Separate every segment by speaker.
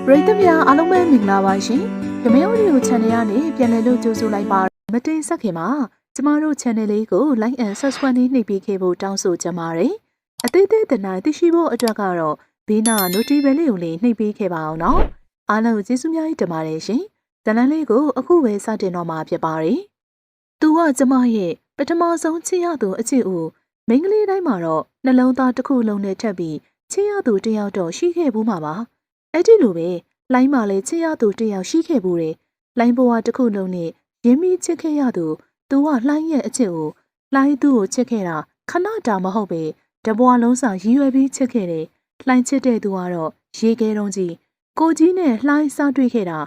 Speaker 1: ပရိသတ်များအားလုံးပဲမင်္ဂလာပါရှင်။ဓမေအိုဒီယို channel ကနေပြန်လည်လို့ကြိုဆိုလိုက်ပါမတိန်ဆက်ခင်မှာကျမတို့ channel လေးကို like and subscribe နှိပ်ပေးခဲ့ဖို့တောင်းဆိုချင်ပါတယ်။အသေးသေးတနိုင်သိရှိဖို့အတွက်ကတော့ဘေးနာ notification လေးကိုလည်းနှိပ်ပေးခဲ့ပါအောင်နော်။အားလုံးကျေးဇူးများကြီးတင်ပါတယ်ရှင်။ဇာတ်လမ်းလေးကိုအခုပဲစတင်တော့မှာဖြစ်ပါတယ်။သူကကျမရဲ့ပထမဆုံးချစ်ရသူအချစ်ဦးမိန်းကလေးတိုင်းမှာတော့နှလုံးသားတစ်ခုလုံးနဲ့ထပ်ပြီးချစ်ရသူတစ်ယောက်တော့ရှိခဲ့ဘူးမှာပါ။အဲ့ဒီလိုပဲလိုင်းမှာလည်းချစ်ရသူတစ်ယောက်ရှိခဲ့ဘူးတယ်။လိုင်းဘဝတစ်ခုလုံးနဲ့ရင်းမိချစ်ခဲ့ရသူသူကလှိုင်းရဲ့အချစ်ကိုလှိုင်းသူ့ကိုချစ်ခဲ့တာခဏတာမဟုတ်ပဲတဘွားလုံးစာရည်ရွယ်ပြီးချစ်ခဲ့တယ်။လှိုင်းချစ်တဲ့သူကတော့ရေခဲတုံးကြီးကိုကြီးနဲ့လှိုင်းစားတွေ့ခဲ့တာ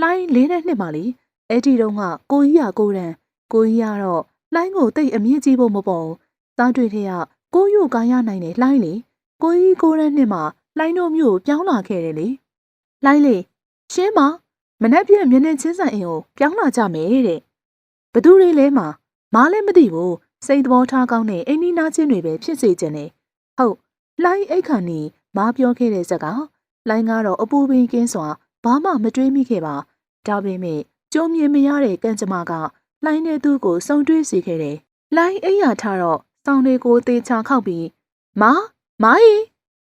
Speaker 1: လှိုင်း၄နှစ်မှလေအဲ့ဒီတုန်းကကိုကြီးကကိုရန်ကိုကြီးကတော့လှိုင်းကိုတိတ်အမြင့်ကြီးဖို့မပေါ်စားတွေ့တဲ့ကကိုယူကာရနိုင်တဲ့လှိုင်းလေကိုကြီးကိုရန်နှစ်မှာလှိုင်းတို့မျိုးပြောင်းလာခဲ့တယ်လေလှိုင်းလေရှင်းမနက်ပြည့်မျက်နှာချင်းဆိုင်အိမ်ကိုပြောင်းလာကြမယ်တဲ့ဘသူတွေလဲမားလည်းမသိဘူးစိတ်သဘောထားကောင်းတဲ့အိမ်နီးနားချင်းတွေပဲဖြစ်စေချင်တယ်ဟုတ်လှိုင်းအိတ်ခါနီမားပြောခဲ့တဲ့စကားလှိုင်းကတော့အပူပင်ကင်းစွာဘာမှမတွေးမိခဲ့ပါဒါပေမဲ့ကြုံမြင်မရတဲ့ကံကြမ္မာကလှိုင်းနဲ့သူ့ကိုစုံတွေးစေခဲ့တယ်လှိုင်းအိယာထားတော့စောင်းတွေကိုတေချာခောက်ပြီးမားကြီး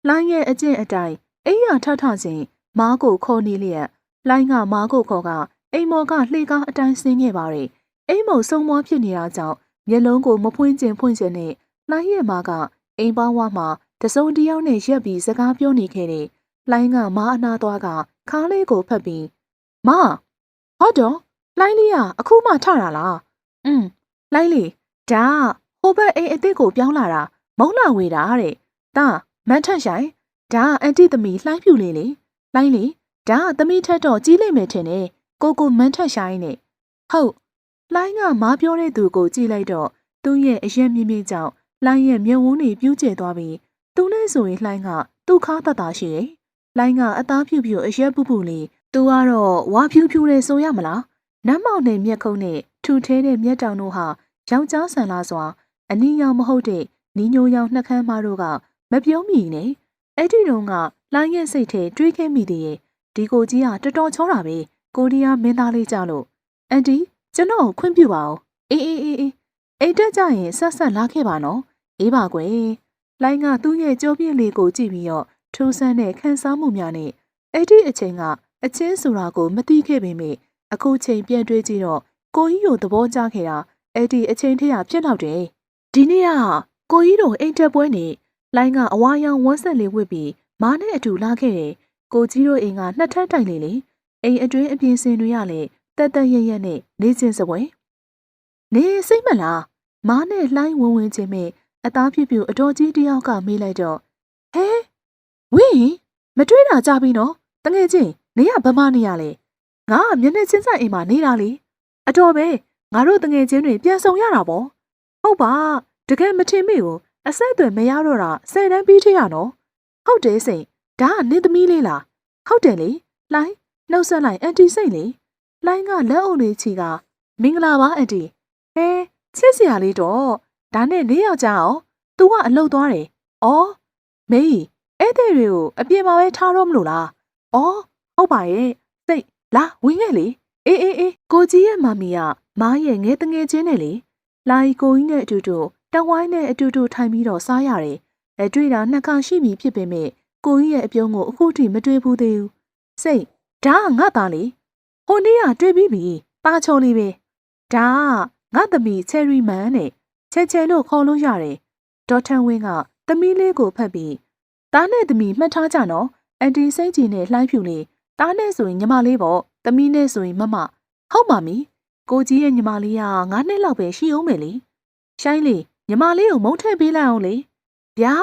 Speaker 1: လှိုင်းရဲ့အကျင့်အတိုင်းအိယာထစဉ်မားကိုခေါ်နေလျက်လှိုင်းကမားကိုခေါ်ကအိမ်မော်ကလှေကားအတိုင်းဆင်းခဲ့ပါတယ်အိမ်မော်ဆုံးမဖြစ်နေတာကြောင့်မျက်လုံးကိုမဖွင့်ကျင်နဲ့လှိုင်းရဲ့မားကအိမ်ပေါင်းဝမှာတစုံတယောက်နဲ့ရက်ပြီးစကားပြောနေခဲ့တယ်လှိုင်းကမားအနာသွားကခါးလေးကိုဖက်ပြီးဟုတ်တော့လှိုင်းလေးကအခုမှထတာလားလှိုင်းလေးဒါဟိုဘက်အိမ်အစ်စ်ကိုပြောင်းလာတာမုံလာဝေတာတဲ့ဒါမန်းထက်ဆိုင်ဒါအန်တီသမီးလှိုင်းဖြူလေးလေလှိုင်းလေးဒါသမီးထက်တော့ကြီးလိမ့်မယ်ထင်တယ်ကိုမန်းထက်ဆိုင်နဲ့ဟုတ်လှိုင်းကမားပြောတဲ့သူကိုကြည့်လိုက်တော့သူ့ရဲ့အရက်မြင့်မြင့်ကြောင့်လှိုင်းရဲ့မျက်ဝန်းတွေပြူးကျဲသွားပြီးသူနဲ့ဆိုရင်လှိုင်းကသူ့ခါတတာရှိတယ်လှိုင်းကအသားဖြူဖြူအရက်ပူပူလေးသူကတော့ဝါဖြူဖြူလေးဆိုရမလားနမ်းမောင်နဲ့မျက်ခုံးနဲ့ထူထဲတဲ့မျက်တောင်တို့ဟာယောက်ျားဆန်လာစွာအနီးရောင်မဟုတ်တဲ့နီးညိုရောင်နှက်ခမ်းမတို့ကမပြုံးမိနဲ့အဲ့ဒီတုန်းကလှိုင်းရဲ့စိတ်ထဲတွေးခဲ့မိသေးရဲ့ဒီကိုကြီးကတော်တော်ချောတာပဲကိုရီးယားမင်းသားလေးကြလို့အန်တီကျွန်တော်ခွင့်ပြုပါဦးအေးအိတ်တက်ကြရင်ဆက်လာခဲ့ပါနော်အေးပါကွယ်လှိုင်းကသူ့ရဲ့ကြိုးပြင်းလေးကိုကြည့်ပြီးတော့ထူးဆန်းတဲ့ခန်းစားမှုများနဲ့အဲ့ဒီအချိန်ကအချင်းဆိုတာကိုမသိခဲ့ပေမဲ့အခုချိန်ပြန်တွေးကြည့်တော့ကိုကြီးကိုသဘောကျခဲ့တာအဲ့ဒီအချိန်ထက်ဖြစ်တော့တယ်ဒီနေ့ကကိုကြီးတို့အိမ်တက်ပွဲနေလှိုင်းကအဝါရောင်ဝန်းဆက်လေးဝစ်ပြီးမားနဲ့အတူလာခဲ့တယ်ကိုကြီးတို့အိမ်ကနှစ်ထပ်တိုင်လေအိမ်အတွင်းအပြင်စင်တွေရလေတက်ရက်နဲ့နေချင်းစပွဲနေစိတ်မလားမားနဲ့လှိုင်းဝင်ချင်းမဲ့အသားဖြူဖြူအတော်ကြီးတယောက်ကမေးလိုက်တော့ဟဲဝင်းမတွေးတာကြပြီနော်တငယ်ချင်းနေရဗမာနေရလေငါမျက်နှာချင်းဆိုင်အိမ်မှာနေတာလေအတော်ပဲငါတို့တငယ်ချင်းတွေပြန်ဆောင်ရတာပေါ့ဟုတ်ပါတကယ်မထင်မိဘူးအဆက်အသွယ်မရတော့တာ10တန်းပြီးထရနော်ဟုတ်တယ်စိန်ဒါကနင်းသမီးလေးလားဟုတ်တယ်လေလှိုင်းနှုတ်ဆက်လိုက်အန်တီစိန်လေလှိုင်းကလက်အုပ်လေးချီကမင်္ဂလာပါအန်တီဟဲချစ်စရာလေးတော့ဒါနဲ့နေယောက်ျားအောင်သူကအလုပ်သွားတယ်ဩမေးဧည့်သည်တွေကိုအပြင်မှာပဲထားတော့မလို့လားဩဟုတ်ပါရဲ့စိတ်လာဝင်ခဲ့လေအေးကိုကြီးရဲ့မမီကမားရဲ့ငယ်တငယ်ချင်းနဲ့လေလာရီကိုကြီးနဲ့အတူတူတဝိုင်းနဲ့အတူတူထိုင်ပြီးတော့စားရတယ်တွေ့တာနှစ်ခါရှိပြီဖြစ်ပေမဲ့ကိုကြီးရဲ့အပြုံးကိုအခုထိမတွေ့ဘူးသေးဘူးစိတ်ဒါကငါသားလေဟိုနေ့ကတွေ့ပြီးပြီပါချုံလေးပဲဒါကငါသမီးချယ်ရီမန်နဲ့ချဲလို့ခေါ်လို့ရတယ်ဒေါ်ထန်ဝင်းကသမီးလေးကိုဖတ်ပြီးသားနဲ့သမီးမှတ်ထားကြနော်အန်တီစိတ်ကြီးနဲ့လှိုင်းဖြူလေးသားနဲ့ဆိုရင်ညီမလေးပေါ့သမီးနဲ့ဆိုရင်မဟုတ်ပါမီကိုကြီးရဲ့ညီမလေးက9နှစ်လောက်ပဲရှိအောင်မယ်လေရှိုင်းလေးညီမလေးကိုမုန်းထည့်ပေးလိုက်အောင်လေဗျာ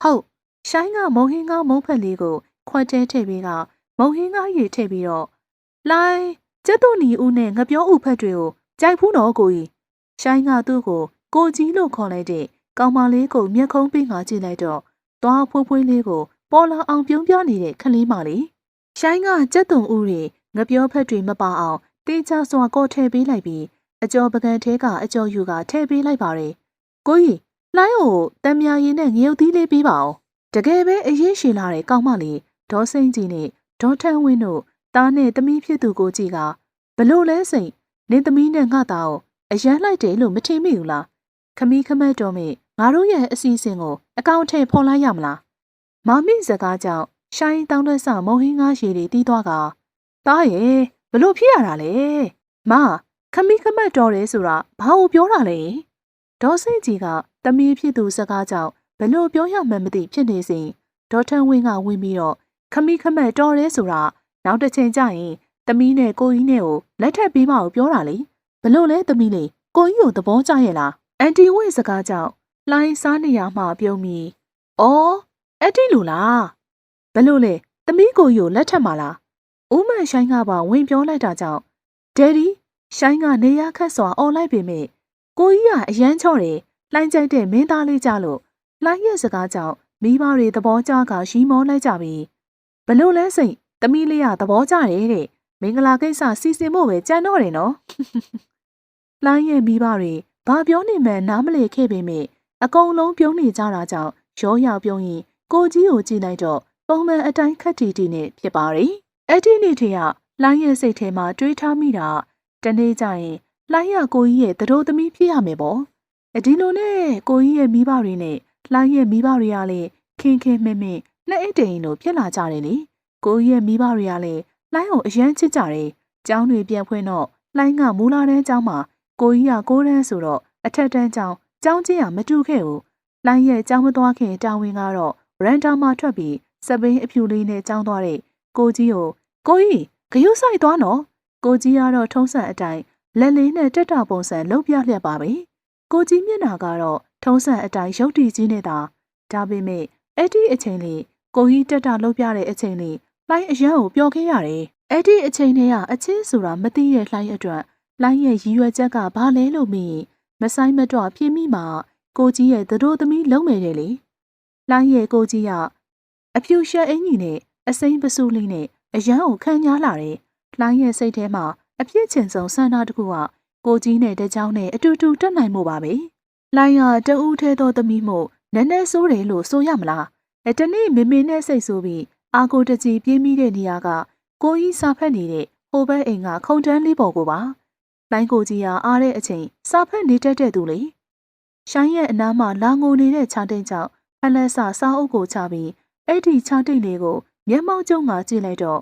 Speaker 1: ဟုတ်ရှိုင်းကမုံဟင်းကားမုံဖက်လေးကိုခွက်တဲထည့်ပြီးကမုံဟင်းကားရေထည့်ပြီးတော့လှိုင်းကျက်သွနီဦးနဲ့ငပြောဦးဖက်တွေကိုကြိုက်ဘူးနော်ကိုကြီးရှိုင်းကသူ့ကိုကြီးလို့ခေါ်လိုက်တဲ့ကောင်မလေးကိုမျက်ခုံးပေးငါကြည့်လိုက်တော့သွားဖွေးလေးကိုပေါ်လာအောင်ပြုံးပြနေတဲ့ခလေးမလေးရှိုင်းကကျက်သွန်ဦးတွေငပြောဖက်တွေမပါအောင်တေးချစွာကော့ထည့်ပေးလိုက်ပြီးအကျော်ပကံထဲကအကျော်ယူကထည့်ပေးလိုက်ပါတယ်ကိုကြီးလှိုင်းကိုတံမြာရည်နဲ့ငရုတ်သီးလေးပေးပါအောင်တကယ်ပဲအရေးရှိလာတဲ့ကောင်းမလေးဒေါ်စိန်ကြီးနဲ့ ဒေါ်ထန်းဝင်းတို့သားနဲ့သမီးဖြစ်သူကိုကြည့်ကဘလို့လဲစိတ်နင်းသမီးနဲ့ငါသားကိုအရန်လိုက်တယ်လို့မထင်မိဘူးလားခမီးခမတ်တော်မေငါတို့ရဲ့အစီအစဉ်ကိုအကောင့်ထဲဖော်လိုက်ရမလားမာမိစကားကြောင့်ရှိုင်းတောင်းတဆမုံဟင်းကားရှည်တွေတီးသွားကသားရဲ့ဘလို့ဖြစ်ရတာလဲမခမီးခမတ်တော်တယ်ဆိုတာဘာကိုပြောတာလဲဒေါ်စိတ်ကြီးကသမီးဖြစ်သူစကားကြောင့်ဘလို့ပြောရမှန်းမသိဖြစ်နေစဉ်ဒေါ်ထန်းဝင်းကဝင်ပြီးတော့ခမီးခမတ်တော်တယ်ဆိုတာနောက်တစ်ချိန်ကျရင်သမီးနဲ့ကိုကြီးနဲ့ကိုလက်ထပ်ပြီးမှကိုပြောတာလေဘလို့လဲသမီးလေးကိုကြီးကိုသဘောကျရဲ့လားအန်တီဝင့်စကားကြောင့်လှိုင်းစားနေရမှပြုံးပြီးအော်အဲ့ဒီလိုလားဘလို့လဲသမီးကိုကြီးကိုလက်ထပ်မှာလားဦးမန်ရှိုင်းကပါဝင်ပြောလိုက်တာကြောင့်ဒယ်ဒီရှိုင်းကနေရခတ်စွာអော်လိုက်ပေမဲ့ကိုကြီးကအရန်ချော့တယ်လှိုင်းကြိုက်တဲ့မင်းသားလေးကြလို့လှိုင်းရဲ့စကားကြောင့်မိဘတွေသဘောကျကရီမောလိုက်ကြပြီဘလို့လဲစိတ်သမီးလေးကသဘောကျတယ်တဲ့မင်္ဂလာကိစ္စစီစဉ်ဖို့ပဲကြံတော့တယ်နော်လှိုင်းရဲ့မိဘတွေဘာပြောနေမှန်းနားမလည်ခဲ့ပေမဲ့အကုန်လုံးပြုံးနေကြတာကြောင့်ရောရောက်ပြုံးရင်ကိုကြီးကိုကြည့်လိုက်တော့ပုံမှန်အတိုင်းခက်တီတီနဲ့ဖြစ်ပါတယ်အဲ့ဒီနေ့တည်းကလှိုင်းရဲ့စိတ်ထဲမှာတွေးထားမိတာတနေ့ကျရင်လှိုင်းရကိုကြီးရဲ့သတို့သမီးဖြစ်ရမယ်ပေါ့ဒီလိုနဲ့ကိုကြီးရဲ့မိဘတွေနဲ့လှိုင်းရဲ့မိဘတွေကလည်းခင်ခင်မင်မင်နှစ်အိတ်တိန်လို့ဖြစ်လာကြတယ်လေကိုကြီးရဲ့မိဘတွေကလည်းလှိုင်းကိုအရန်ချစ်ကြတယ်ကျောင်းတွေပြန်ဖွင့်တော့လှိုင်းကမူလာတန်းကျောင်းမှာကိုကြီးက6တန်းဆိုတော့အထက်တန်းကျောင်းချင်းကမတူခဲ့ဘူးလှိုင်းရဲ့ကျောင်းမသွားခင်တာဝန်ကတော့ရန်တာမှာထွက်ပြီးစပင်းအဖြူလေးနဲ့ကျောင်းသွားတဲ့ကိုကြီးကိုကြီးဂယုဆိုင်သွားနော်ကိုကြီးကတော့ထုံးစံအတိုင်းလက်လေးနဲ့တက်တာပုံစံလှုပ်ပြလျက်ပါပဲကိုကြီးမျက်နှာကတော့ထုံးစံအတိုင်းရုပ်တည်ကြီးနေတာဒါပေမဲ့အဲ့ဒီအချိန်လေးကိုကြီးတက်တာလှုပ်ပြတဲ့အချိန်လေးလှိုင်းအရန်ကိုပျော်ခဲ့ရတယ်အဲ့ဒီအချိန်လေးကအချင်းဆိုတာမသိရဲ့လှိုင်းအတွက်လှိုင်းရဲ့ရည်ရွယ်ချက်ကဘာလဲလို့မေးမဆိုင်မတော့ပြင်းမိမှာကိုကြီးရဲ့သတို့သမီးလုံးမယ်တယ်လေလှိုင်းရဲ့ကိုကြီးကအဖြူရှက်အင်ကြီးနဲ့အစိမ်းပစုလေးနဲ့အရန်ကိုခံညားလာတယ်လှိုင်းရဲ့စိတ်ထဲမှာအပြစ်ချင်ဆုံးဆန္ဒတစ်ခုကကိုကြီးနဲ့တကြောင်နဲ့အတူတူတက်နိုင်မှုပါပဲလှိုင်းကတဦးထဲသောသမီးမို့နည်းနည်းဆိုးတယ်လို့ဆိုရမလားတနေ့မေမေနဲ့စိတ်ဆိုးပြီးအာကိုတကြီးပြေးမိတဲ့နေရာကကိုကြီးစာဖက်နေတဲ့ဟိုဘက်အိမ်ကခုံတန်းလေးပေါ်ကိုပါလိုင်းကိုကြီးအားတဲ့အချိန်စာဖက်နေတတ်တဲ့သူလေရှိုင်းရဲ့အနားမှာလာငိုနေတဲ့ခြားတိတ်ကြောင့်ဖက်လက်စာစားအုပ်ကိုချပြီးအဲ့ဒီခြားတိတ်လေးကိုမျက်မှောက်ကျုံကကြည့်လိုက်တော့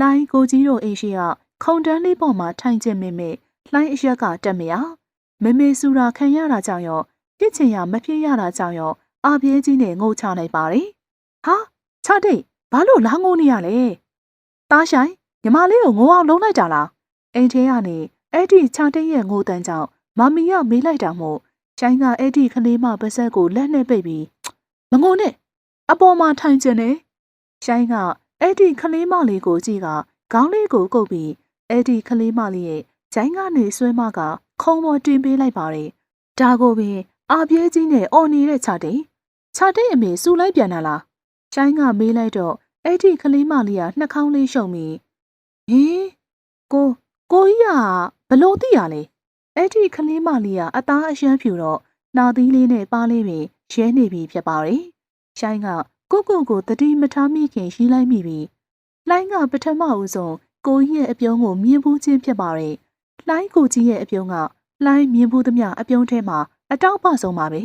Speaker 1: လိုင်းကိုကြီးတို့အိမ်ရှိကခုံတန်းလေးပေါ်မှာထိုင်ကျင်မိမိလှိုင်းအရက်ကတက်မရမေမေစူရာခံရတာကြောင့်ရောပြစ်ချင်ရမဖြစ်ရတာကြောင့်ရောအပြင်းကြီးနဲ့ငိုချလိုက်ပါတယ်ဟာခြားတိတ်ဘာလို့လာငိုနေရလဲတားဆိုင်ညီမလေးကိုငိုအောင်လုံးလိုက်တာလားအိမ်ထဲကနေအဲ့ဒီခြားတိတ်ရဲ့ငိုတန်းကြောင့်မမီကမေးလိုက်တာမို့ရှိုင်းကအဲ့ဒီကလေးမပါဇက်ကိုလက်နဲ့ပိတ်ပြီးမငိုနဲ့အပေါ်မှာထိုင်ကျင်နေရှိုင်းကအဲ့ဒီကလေးမလေးကိုကြည့်ကခေါင်းလေးကိုကုပ်ပြီးအဲ့ဒီကလေးမလေးရဲ့ဂျိုင်းကနေဆွဲမကခုံပေါ်တင်ပေးလိုက်ပါတယ်ဒါကိုပင်အပြင်းကြီးနဲ့အော်နေတဲ့ခြားတိတ်အမေစူလိုက်ပြန်တာလားရှိုင်းကမေးလိုက်တော့အဲ့ဒီကလေးမလေးကနှာခေါင်းလေးရှုံပြီးဟင်ကိုကြီးကဘလို့သိရလဲအဲ့ဒီကလေးမလေးကအသားအရှမ်းဖြူတော့နှာသီးလေးနဲ့ပါးလေးပင်ရဲနေပြီဖြစ်ပါတယ်ရှိုင်းကကိုတတိမထားမိခင်ရီးလိုက်မိပြီးလှိုင်းကပထမဦးဆုံးကိုကြီးရဲ့အပြုံးကိုမြင်ဘူးချင်းဖြစ်ပါတယ်လှိုင်းကိုကြီးရဲ့အပြုံးကလှိုင်းမြင်ဘူးသမျှအပြုံးထဲမှာအတောက်ပဆုံးပါပဲ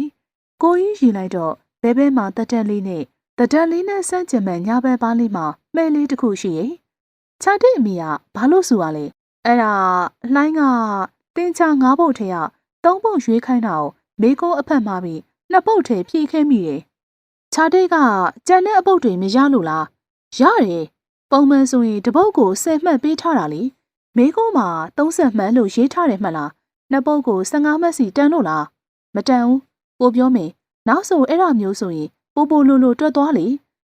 Speaker 1: ကိုကြီးရီလိုက်တော့ဘဲမှာတတက်လေးနဲ့ဆန့်ကျင်မဲ့ညာဘက်ပါးလေးမှာမဲလေးတစ်ခုရှိရဲ့ခြားတဲ့အမိကဘာလို့ဆိုရလဲအဲ့ဒါလှိုင်းကတင်းချ9ပုတ်ထဲက3ပုတ်ရွေးခိုင်းတာကိုမေကိုအဖက်မှာပြီး2ပုတ်ထဲဖြည့်ခဲမိတယ်ခြားတဲ့ကကြံတဲ့အပုတ်တွေမရလို့လားရတယ်ပုံမှန်ဆိုရင်တပုတ်ကို10မှတ်ပေးထားတာလေမေကိုမှာ30မှတ်လို့ရေးထားတယ်မှတ်လား2ပုတ်ကို15မှတ်စီတန်လို့လားမတန်ဘူးပိုပြောမယ်နောက်ဆိုအဲ့ဒါမျိုးဆိုရင်ပိုလိုတွက်သွားလေ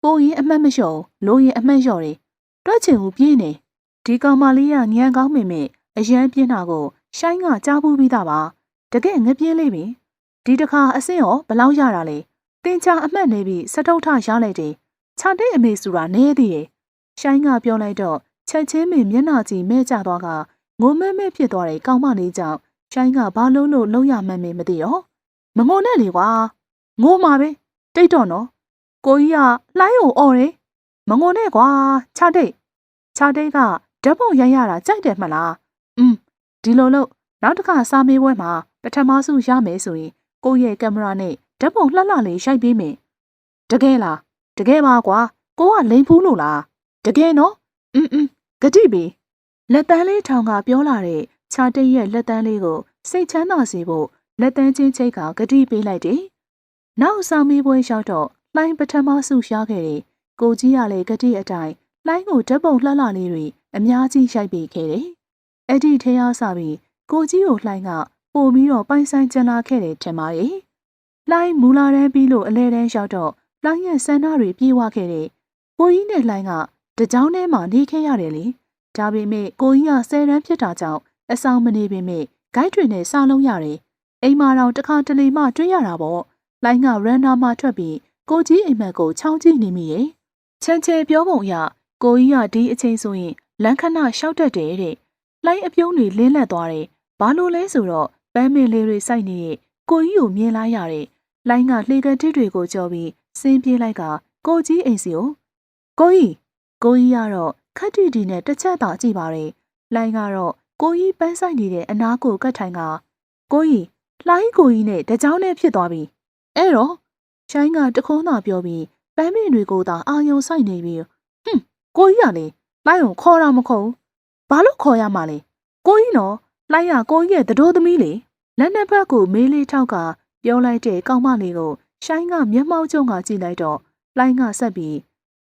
Speaker 1: ပိုရင်အမှတ်မလျှော့လို့ရင်အမှတ်လျှော့တယ်တွက်ချင်ဘူးပြင်းနေဒီကောင်မလေးကညံကောင်းမိမိအရန်ပြင်းတာကိုရှိုင်းကကြားဘူးပြီးသားပါတကယ်ငပြင်းလေးပင်ဒီတစ်ခါအစင်းရောဘလောက်ရတာလဲတင်ချာအမှတ်နေပြီးစတုထရလိုက်တယ်ခြာတဲ့အမေစုရာနေသေးတယ်ရှိုင်းကပြောလိုက်တော့ချက်ချင်းပင်မျက်နှာကြည့်မဲကျသွားကငိုမဲဖြစ်သွားတဲ့ကောင်မလေးကြောင့်ရှိုင်းကဘာလို့လုံးရမှန်းမသိတော့မငိုနဲ့လေကွာငိုမှာပဲတိတ်တော့နော်ကိုကြီးကလှိုင်းကိုអော်တယ်မငိုနဲ့ကွာခြာတဲ့ ခြာတိတ်ကဓာတ်ပုံရိုက်ရတာကြိုက်တယ်မလားဒီလိုလို့နောက်တစ်ခါစာမေးပွဲမှာပထမဆုံးရမယ်ဆိုရင်ကိုယ့်ရဲ့ကင်မရာနဲ့ဓာတ်ပုံလှလှလေးရိုက်ပေးမယ်တကယ်လားတကယ်ပါကွာကိုကလိန်ဖူးလို့လားတကယ်နော်ဂတိပြီလက်တန်းလေးထောင်ကပြောလာတဲ့ခြာတိတ်ရဲ့လက်တန်းလေးကိုစိတ်ချမ်းသာစေဖို့လက်တန်းချင်းချိတ်ကဂတိပေးလိုက်တယ်နောက်စာမေးပွဲရောက်တော့လှိုင်းပထမဆုံးရခဲ့တယ်ကိုကြီးကလည်းဂတိအတိုင်းလှိုင်းကိုဓာတ်ပုံလှလှလေးတွေအများကြီးရိုက်ပေးခဲ့တယ်အဲ့ဒီထဲအားစပြီးကိုကြီးကိုလှိုင်းကပို့ပြီးတော့ပိုင်ဆိုင်ကျန်လာခဲ့တယ်ထင်ပါရဲ့လှိုင်းမူလာတန်းပြီးလို့အလဲတန်းရောက်တော့လှိုင်းရဲ့ဆန္ဒတွေပြေဝခဲ့တယ်ကိုကြီးနဲ့လှိုင်းကတကြောင်ထဲမှာနေခဲ့ရတယ်လေဒါပေမဲ့ကိုကြီးက10တန်းဖြစ်တာကြောင့်အဆောင်မနေပေမဲ့ဂိုက်တွေနဲ့စားလုံးရတယ်အိမ်မှာတော့တစ်ခါတလေမှတွေ့ရတာပေါ့လှိုင်းကရန်နာမှာထွက်ပြီးကိုကြီးအိမ်မက်ကိုချောင်းကြည့်နေမိရဲ့ချမ်းချဲပြောပုံအရကိုကြီးကဒီအချိန်ဆိုရင်လမ်းခဏရှောက်တတ်တယ်တဲ့လှိုင်းအပြုံးတွေလင်းလက်သွားတယ်ဘာလို့လဲဆိုတော့ပန်းမင်လေးတွေစိုက်နေတဲ့ကိုကြီးကိုမြင်လိုက်ရတယ်လှိုင်းကလှေကန်တစ်တွေကိုကြော်ပြီးဆင်းပြေးလိုက်ကကိုကြီးအိမ်စီကိုကြီးကတော့ခက်တီတီနဲ့တစ်ချက်သာကြည့်ပါရဲ့လှိုင်းကတော့ကိုကြီးပန်းဆိုင်နေတဲ့အနားကိုကတ်ထိုင်ကကိုကြီးလှိုင်းကိုကြီးနဲ့တကြောင်နဲ့ဖြစ်သွားပြီအဲ့တော့ရှိုင်းကတခုံးသာပြောပြီးပန်းမင်တွေကိုသာအာယုံဆိုင်နေပြီးကိုကြီးကလေလှိုင်းကိုခေါ်တာမခေါ်ဘာလို့ခေါ်ရမှာလဲကိုကြီးနော်လှိုင်းကကိုကြီးရဲ့တတိုးသမီးလေလက်နှစ်ဖက်ကိုမေးလေးထောက်ကပြောလိုက်တဲ့ကောင်မလေးကိုရှိုင်းကမျက်မှောက်ကျုံကကြည့်လိုက်တော့လှိုင်းကဆက်ပြီး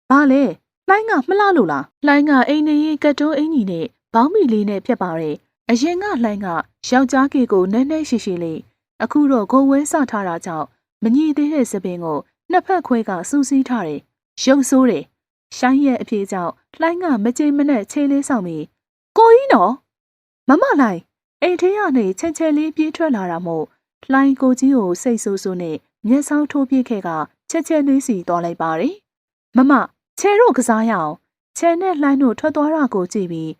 Speaker 1: ဘာလဲလှိုင်းကမလှလို့လားလှိုင်းကအိမ်နေရင်ကတ်တိုးအင်ကြီးနဲ့ဘောင်းမီလေးနဲ့ဖြစ်ပါတယ်အရင်ကလှိုင်းကယောက်ျားကေကိုနည်းနည်းရှိရှိလေးအခုတော့ဂုံဝဲစထားတာကြောင့်မညီသေးတဲ့စပင်ကိုနှစ်ဖက်ခွဲကစူးစီးထားတယ်ရုပ်ဆိုးတယ်ရှိုင်းရဲ့အပြေကြောင့်လှိုင်းကမကြိမ်မနဲ့ခြေလေးဆောင်ပြီးကိုကြီးနော်မမလှိုင်းအိမ်ထဲကနေချက်ချက်လေးပြေးထွက်လာတာမို့လှိုင်းကိုကြီးကိုစိတ်ဆိုးဆိုးနဲ့မျက်စောင်းထိုးပြစ်ခဲ့ကချက်ချက်လေးစီသွားလိုက်ပါတယ်မမချဲတို့ကစားရအောင်ချဲနဲ့လှိုင်းတို့ထွက်သွားတာကိုကြည့်ပြီး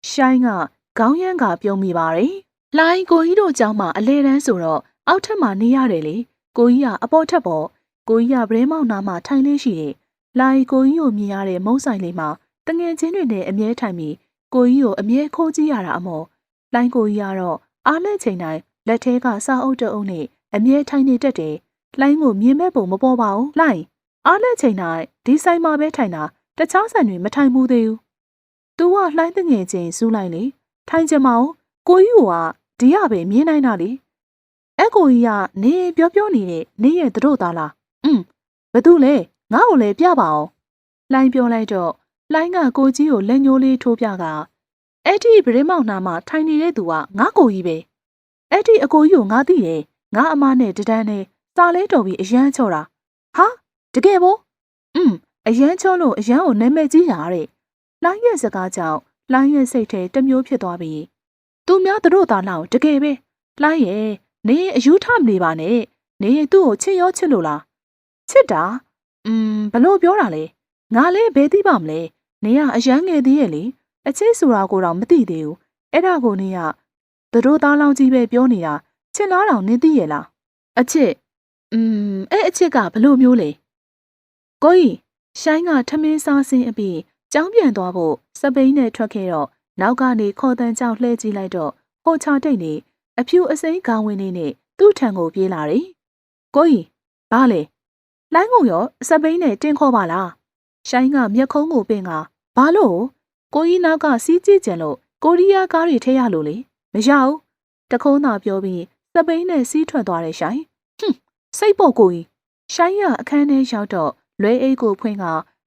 Speaker 1: ရှိုင်းကခေါင်းရမ်းကပြုံးမိပါတယ်လှိုင်းကိုကြီးတို့ကြောင်းမှာအလဲတန်းဆိုတော့အောက်ထပ်မှာနေရတယ်လေကိုကြီးကအပေါ်ထပ်ပေါ်ကိုကြီးကဗရဲမောင်နာမှာထိုင်လေးရှိတယ်လှိုင်းကိုကြီးကိုမြင်ရတဲ့မုံဆိုင်လေးမှာတငယ်ချင်းတွေနဲ့အမြဲထိုင်ပြီးကိုကြီးကိုအမြဲခိုးကြည့်ရတာအမော်လှိုင်းကိုကြီးကတော့အားလက်ချိန်တိုင်းလက်ထဲကစာအုပ်တအုပ်နဲ့အမြဲထိုင်နေတတ်တယ်လှိုင်းကိုမြင်မဲ့ပုံမပေါ်ပါဘူးလှိုင်းအားလက်ချိန်တိုင်းဒီဆိုင်မှာပဲထိုင်တာတခြားဆိုင်တွေမထိုင်ဘူးသေးဘူး။ तू ကလှိုင်းတငယ်ချင်းစူးလိုက်လေထိုင်ကြမအောင်ကိုကြီးကဒီရပဲမြင်နိုင်တာလေ။အဲ့ကိုကြီးကနေပြောနေတဲ့နေရဲ့တို့သားလား။ဘသူလဲငါ့ကိုလည်းပြပါအောင်။လှိုင်းပြောလိုက်တော့လှိုင်းကကိုကြီးကိုလက်ညှိုးလေးထိုးပြကအဲ့ဒီဗရင်မောင်နာမှာထိုင်နေတဲ့သူကငါကိုကြီးပဲ။အဲ့ဒီအကိုကြီးကိုငါသိတယ်ငါအမနဲ့တဒန်းနဲ့စာလဲတော်ပြီးအရန်ချော်တာ။ဟာတကယ်ပေါ့အရန်ချောလို့အရန်ကိုနာမည်ကြီးတာတဲ့လှိုင်းရဲ့စကားကြောင့်လှိုင်းရဲ့စိတ်ထဲတမျိုးဖြစ်သွားပြီသူများတို့သားလောက်တကယ်ပဲလှိုင်းရဲ့နေအယူထမနေပါနဲ့နေသူ့ကိုချစ်ရောချစ်လို့လားချစ်တာဘလို့ပြောတာလဲငါလည်းဘယ်သိပါမလဲနေကအရန်ငယ်သေးရဲ့လေအချစ်ဆိုတာကိုတော့မသိသေးဘူးအဲ့ဒါကိုနေကတို့သားလောင်းကြီးပဲပြောနေတာချစ်လားတော့နင်းသိရဲ့လားအချစ်အဲ့အချစ်ကဘလို့မျိုးလဲကိုကြီးရှိုင်းကထမင်းစားစင်းအပြီးကျောင်းပြန်သွားဖို့စပိန်နဲ့ထွက်ခဲ့တော့နောက်ကနေခေါ်တန်းကြောင်လှည့်ကြည့်လိုက်တော့ဟိုချတိတ်နေအဖြူအစိမ်းခေါင်းဝင်းလေးနဲ့သူ့ထံကိုပြေးလာတယ်။ကိုကြီးဘာလဲလိုင်းကိုရောစပိန်နဲ့တင်းခေါ်ပါလား။ရှိုင်းကမျက်ခုံးကိုပင်ကဘာလို့ကိုကြီးနောက်ကစီးကြည့်ကြံလို့ကိုရီးယားကားတွေထဲရလို့လေမရဘူး။တခုံးသာပြောပြီးစပိန်နဲ့စီးထွက်သွားတဲ့ရှိုင်းစိတ်ပေါ်ကိုကြီးရှိုင်းရအခန်းထဲရောက်တော့လွဲအိတ်ကိုဖွင့်က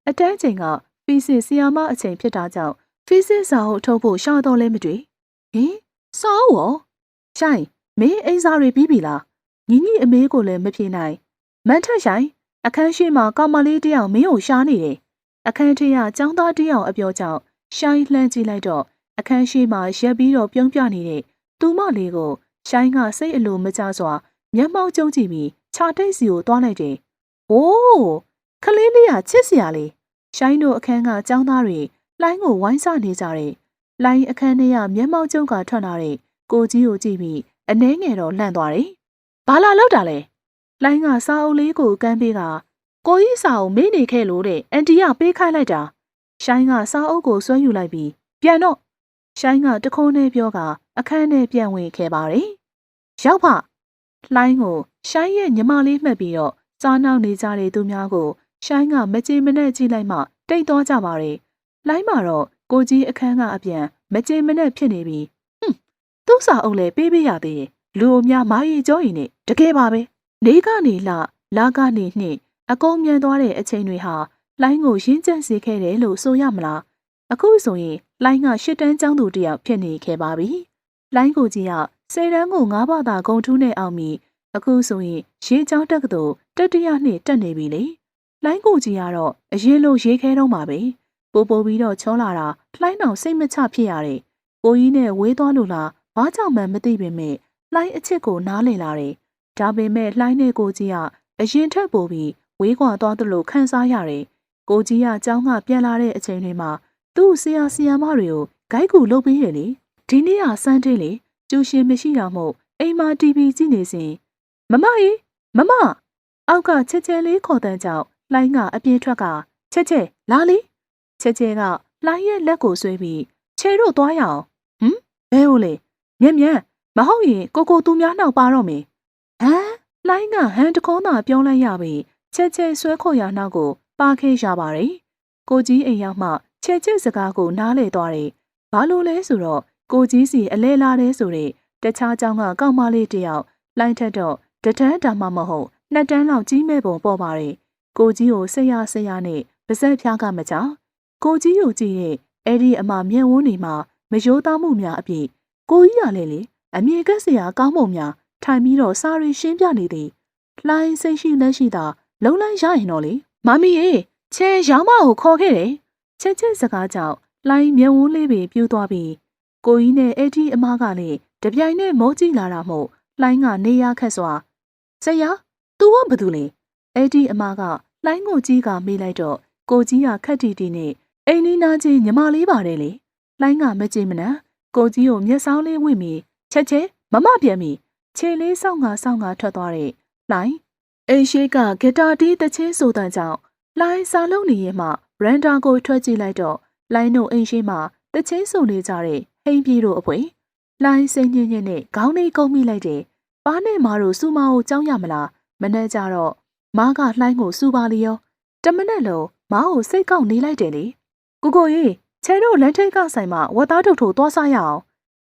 Speaker 1: အတန်းချိန်ကဖီစစ်ဆီယာမအချိန်ဖြစ်တာကြောင့်ဖီစစ်စာအုပ်ထုတ်ဖို့ရှာတော့လဲမတွေ့ဟင်စာအုပ်ရောရှိုင်းမင်းအိမ်စာတွေပြီးပြီလားညီညီအမေကိုလည်းမဖြေနိုင်မန်ထက်ရှိုင်းအခန်းရှိမှာကောင်မလေးတယောက်မင်းကိုရှားနေတယ်အခန်းထဲကចောင်းသားတယောက်အပြောကြောင့်ရှိုင်းလှမ်းကြည့်လိုက်တော့အခန်းရှိမှာရက်ပြီးတော့ပြုံးပြနေတဲ့သူမလေးကိုရှိုင်းကစိတ်အလိုမကျစွာမျက်မှောက်ကျုံကြည့်ပြီးခြာတိတ်စီကိုတွားလိုက်တယ်။အိုးခလေးလေးကချစ်စရာလေးရှိုင်းတို့အခန်းကចောင်းသားတွေလှိုင်းကိုဝိုင်းစနေကြတယ်။လှိုင်းအခန်းထဲကမျက်မှောက်ကျုံကထွက်လာတဲ့ကိုကြီးကိုကြည့်ပြီးအနှဲငယ်တော့လှန့်သွားတယ်။ဘာလာလောက်တာလဲ။လှိုင်းကစာအုပ်လေးကိုကမ်းပေးကကိုကြီးစာအုပ်မေ့နေခဲ့လို့တဲ့အန်တီကပေးခိုင်းလိုက်တာ ရှိုင်းကစာအုပ်ကိုဆွဲယူလိုက်ပြီးပြန်တော့ရှိုင်းကတခုံးနဲ့ပြောကအခန်းထဲပြန်ဝင်ခဲ့ပါတယ်ရောက်ဖလှိုင်းကိုရှိုင်းရဲ့ညီမလေးမှတ်ပြီးတော့စားနောက်နေကြတဲ့သူများကိုရှိုင်းကမကြည်မနဲ့ကြည့်လိုက်မှတိတ်သွားကြပါတယ်လှိုင်းမှာတော့ကိုကြီးအခန်းကအပြန်မကြည်မနဲ့ဖြစ်နေပြီးသူ့စာအုပ်လည်းပေးပေးရသေးတယ်လူအများမာရီကျော်ရင်နဲ့တကယ်ပါပဲနေကနေလာကနေနှင့်အကုန်မြန်သွားတဲ့အချိန်တွေဟာလှိုင်းကိုရင်းကျက်စေခဲ့တယ်လို့ဆိုရမလားအခုဆိုရင်လှိုင်းကရှစ်တန်းကျောင်းသူတစ်ယောက်ဖြစ်နေခဲ့ပါပြီလှိုင်းကိုကြီးက10တန်းကို9ဘာသာဂုံထူးနဲ့အောင်ပြီးအခုဆိုရင်ရေးကျောင်းတက္ကသိုလ်တတိယနှစ်တက်နေပြီလေလှိုင်းကိုကြီးကတော့အရင်လိုရေးခဲတော့မှာပဲပိုပြီးတော့ချောလာတာလှိုင်းအောင်စိတ်မချဖြစ်ရတယ်ကိုကြီးနဲ့ဝေးသွားလို့လားဘာကြောင့်မှမသိပေမဲ့လှိုင်းအချစ်ကိုနားလည်လာတယ်ဒါပေမဲ့လှိုင်းနဲ့ကိုကြီးကအရင်ထက်ပိုပြီးဝေးကွာသွားသလိုခံစားရတယ်ကိုကြီးကကျောင်းကပြန်လာတဲ့အချိန်တွေမှာသူ့ဆရာမတွေကိုဂိုက်ကူလုပ်ပေးရလေဒီနေ့ကစမ်းတေးလေကျူရှင်မရှိတာမို့အိမ်မှာ TV ကြည့်နေစဉ်မမကြီးမမအောက်ကချက်ချက်လေးခေါ်တန်းကြောင့်လှိုင်းကအပြေးထွက်ကချက်လာလေချက်ချက်ကလှိုင်းရဲ့လက်ကိုဆွဲပြီးခြေတို့သွားရအောင်ဘဲဟုတ်လေမြန်မဟုတ်ရင်ကိုသူများနောက်ပါတော့မယ်ဟမ်လှိုင်းကဟန်တခုံးသာပြောလိုက်ရပြီးချက်ဆွဲခေါ်ရနောက်ကိုပါခဲ့ရပါတယ်ကိုကြီးအိမ်ရောက်မှချက်စကားကိုနားလေသွားတယ်ဘာလို့လဲဆိုတော့ကိုကြီးစီအလဲလာတဲ့ဆိုတဲ့တခြားကျောင်းကကောက်မလေးတယောက်လှိုင်းထက်တော့တတန်းတာမှမဟုတ်2တန်းလောက်ကြီးမဲ့ပုံပေါ်ပါတယ်ကိုကြီးကိုဆက်ရနဲ့ပါဇက်ဖျားကမကြောက်ကိုကြီးကိုကြည့်ရဲ့အဲ့ဒီအမမျက်ဝန်းတွေမှာမရိုးသားမှုများအပြည့်ကိုကြီးရလေအမြင်ကက်စရာကောင်းပုံများထိုင်ပြီးတော့စာရီရှင်းပြနေသည်လှိုင်းစိတ်ရှိလက်ရှိသာလုံးလိုက်ရရင်တော့လေမမီရေချဲရောင်းမကိုခေါ်ခဲ့တယ်ချက်စကားကြောင့်လှိုင်းမျက်ဝန်းလေးပဲပြူးသွားပြီးကိုကြီးနဲ့အဲ့ဒီအမကလည်းတပြိုင်နဲ့မောကြည့်လာတာမို့လှိုင်းကနေရခက်စွာဆရာသူကဘာတူလဲအဲ့ဒီအမကလှိုင်းကိုကြီးကမေးလိုက်တော့ကိုကြီးကခက်တီနဲ့အိမ်နီးနားချင်းညီမလေးပါတယ်လေလှိုင်းကမကြည့်မနှံကိုကြီးကိုမျက်စောင်းလေးဝှင့်ပြီးချက်မမပြန်ပြီးခြေလေးဆောင်းကထွက်သွားတဲ့လှိုင်းအိမ်ရှိကဂီတာတီးတချင်းဆိုတဲ့ကြောင့်လှိုင်းစာလုံးနေရင်မှရန်တာကိုထွက်ကြည့်လိုက်တော့လှိုင်းတို့အိမ်ရှိမှတချင်းဆိုနေကြတဲ့ဟိန်းပြေတို့အဖွဲလှိုင်းစိတ်ညစ်နဲ့ခေါင်းလေးကုန်းမိလိုက်တယ်ပါးနဲ့မားတို့စူမာကိုကြောင်းရမလားမနဲ့ကြတော့မားကလှိုင်းကိုစူပါလျောတမနဲ့လုံးမားကိုစိတ်ကောက်နေလိုက်တယ်လေကိုကြီးချဲတို့လမ်းထိပ်ကဆိုင်မှာဝတ်သားထုတ်ထိုးသွားစားရအောင်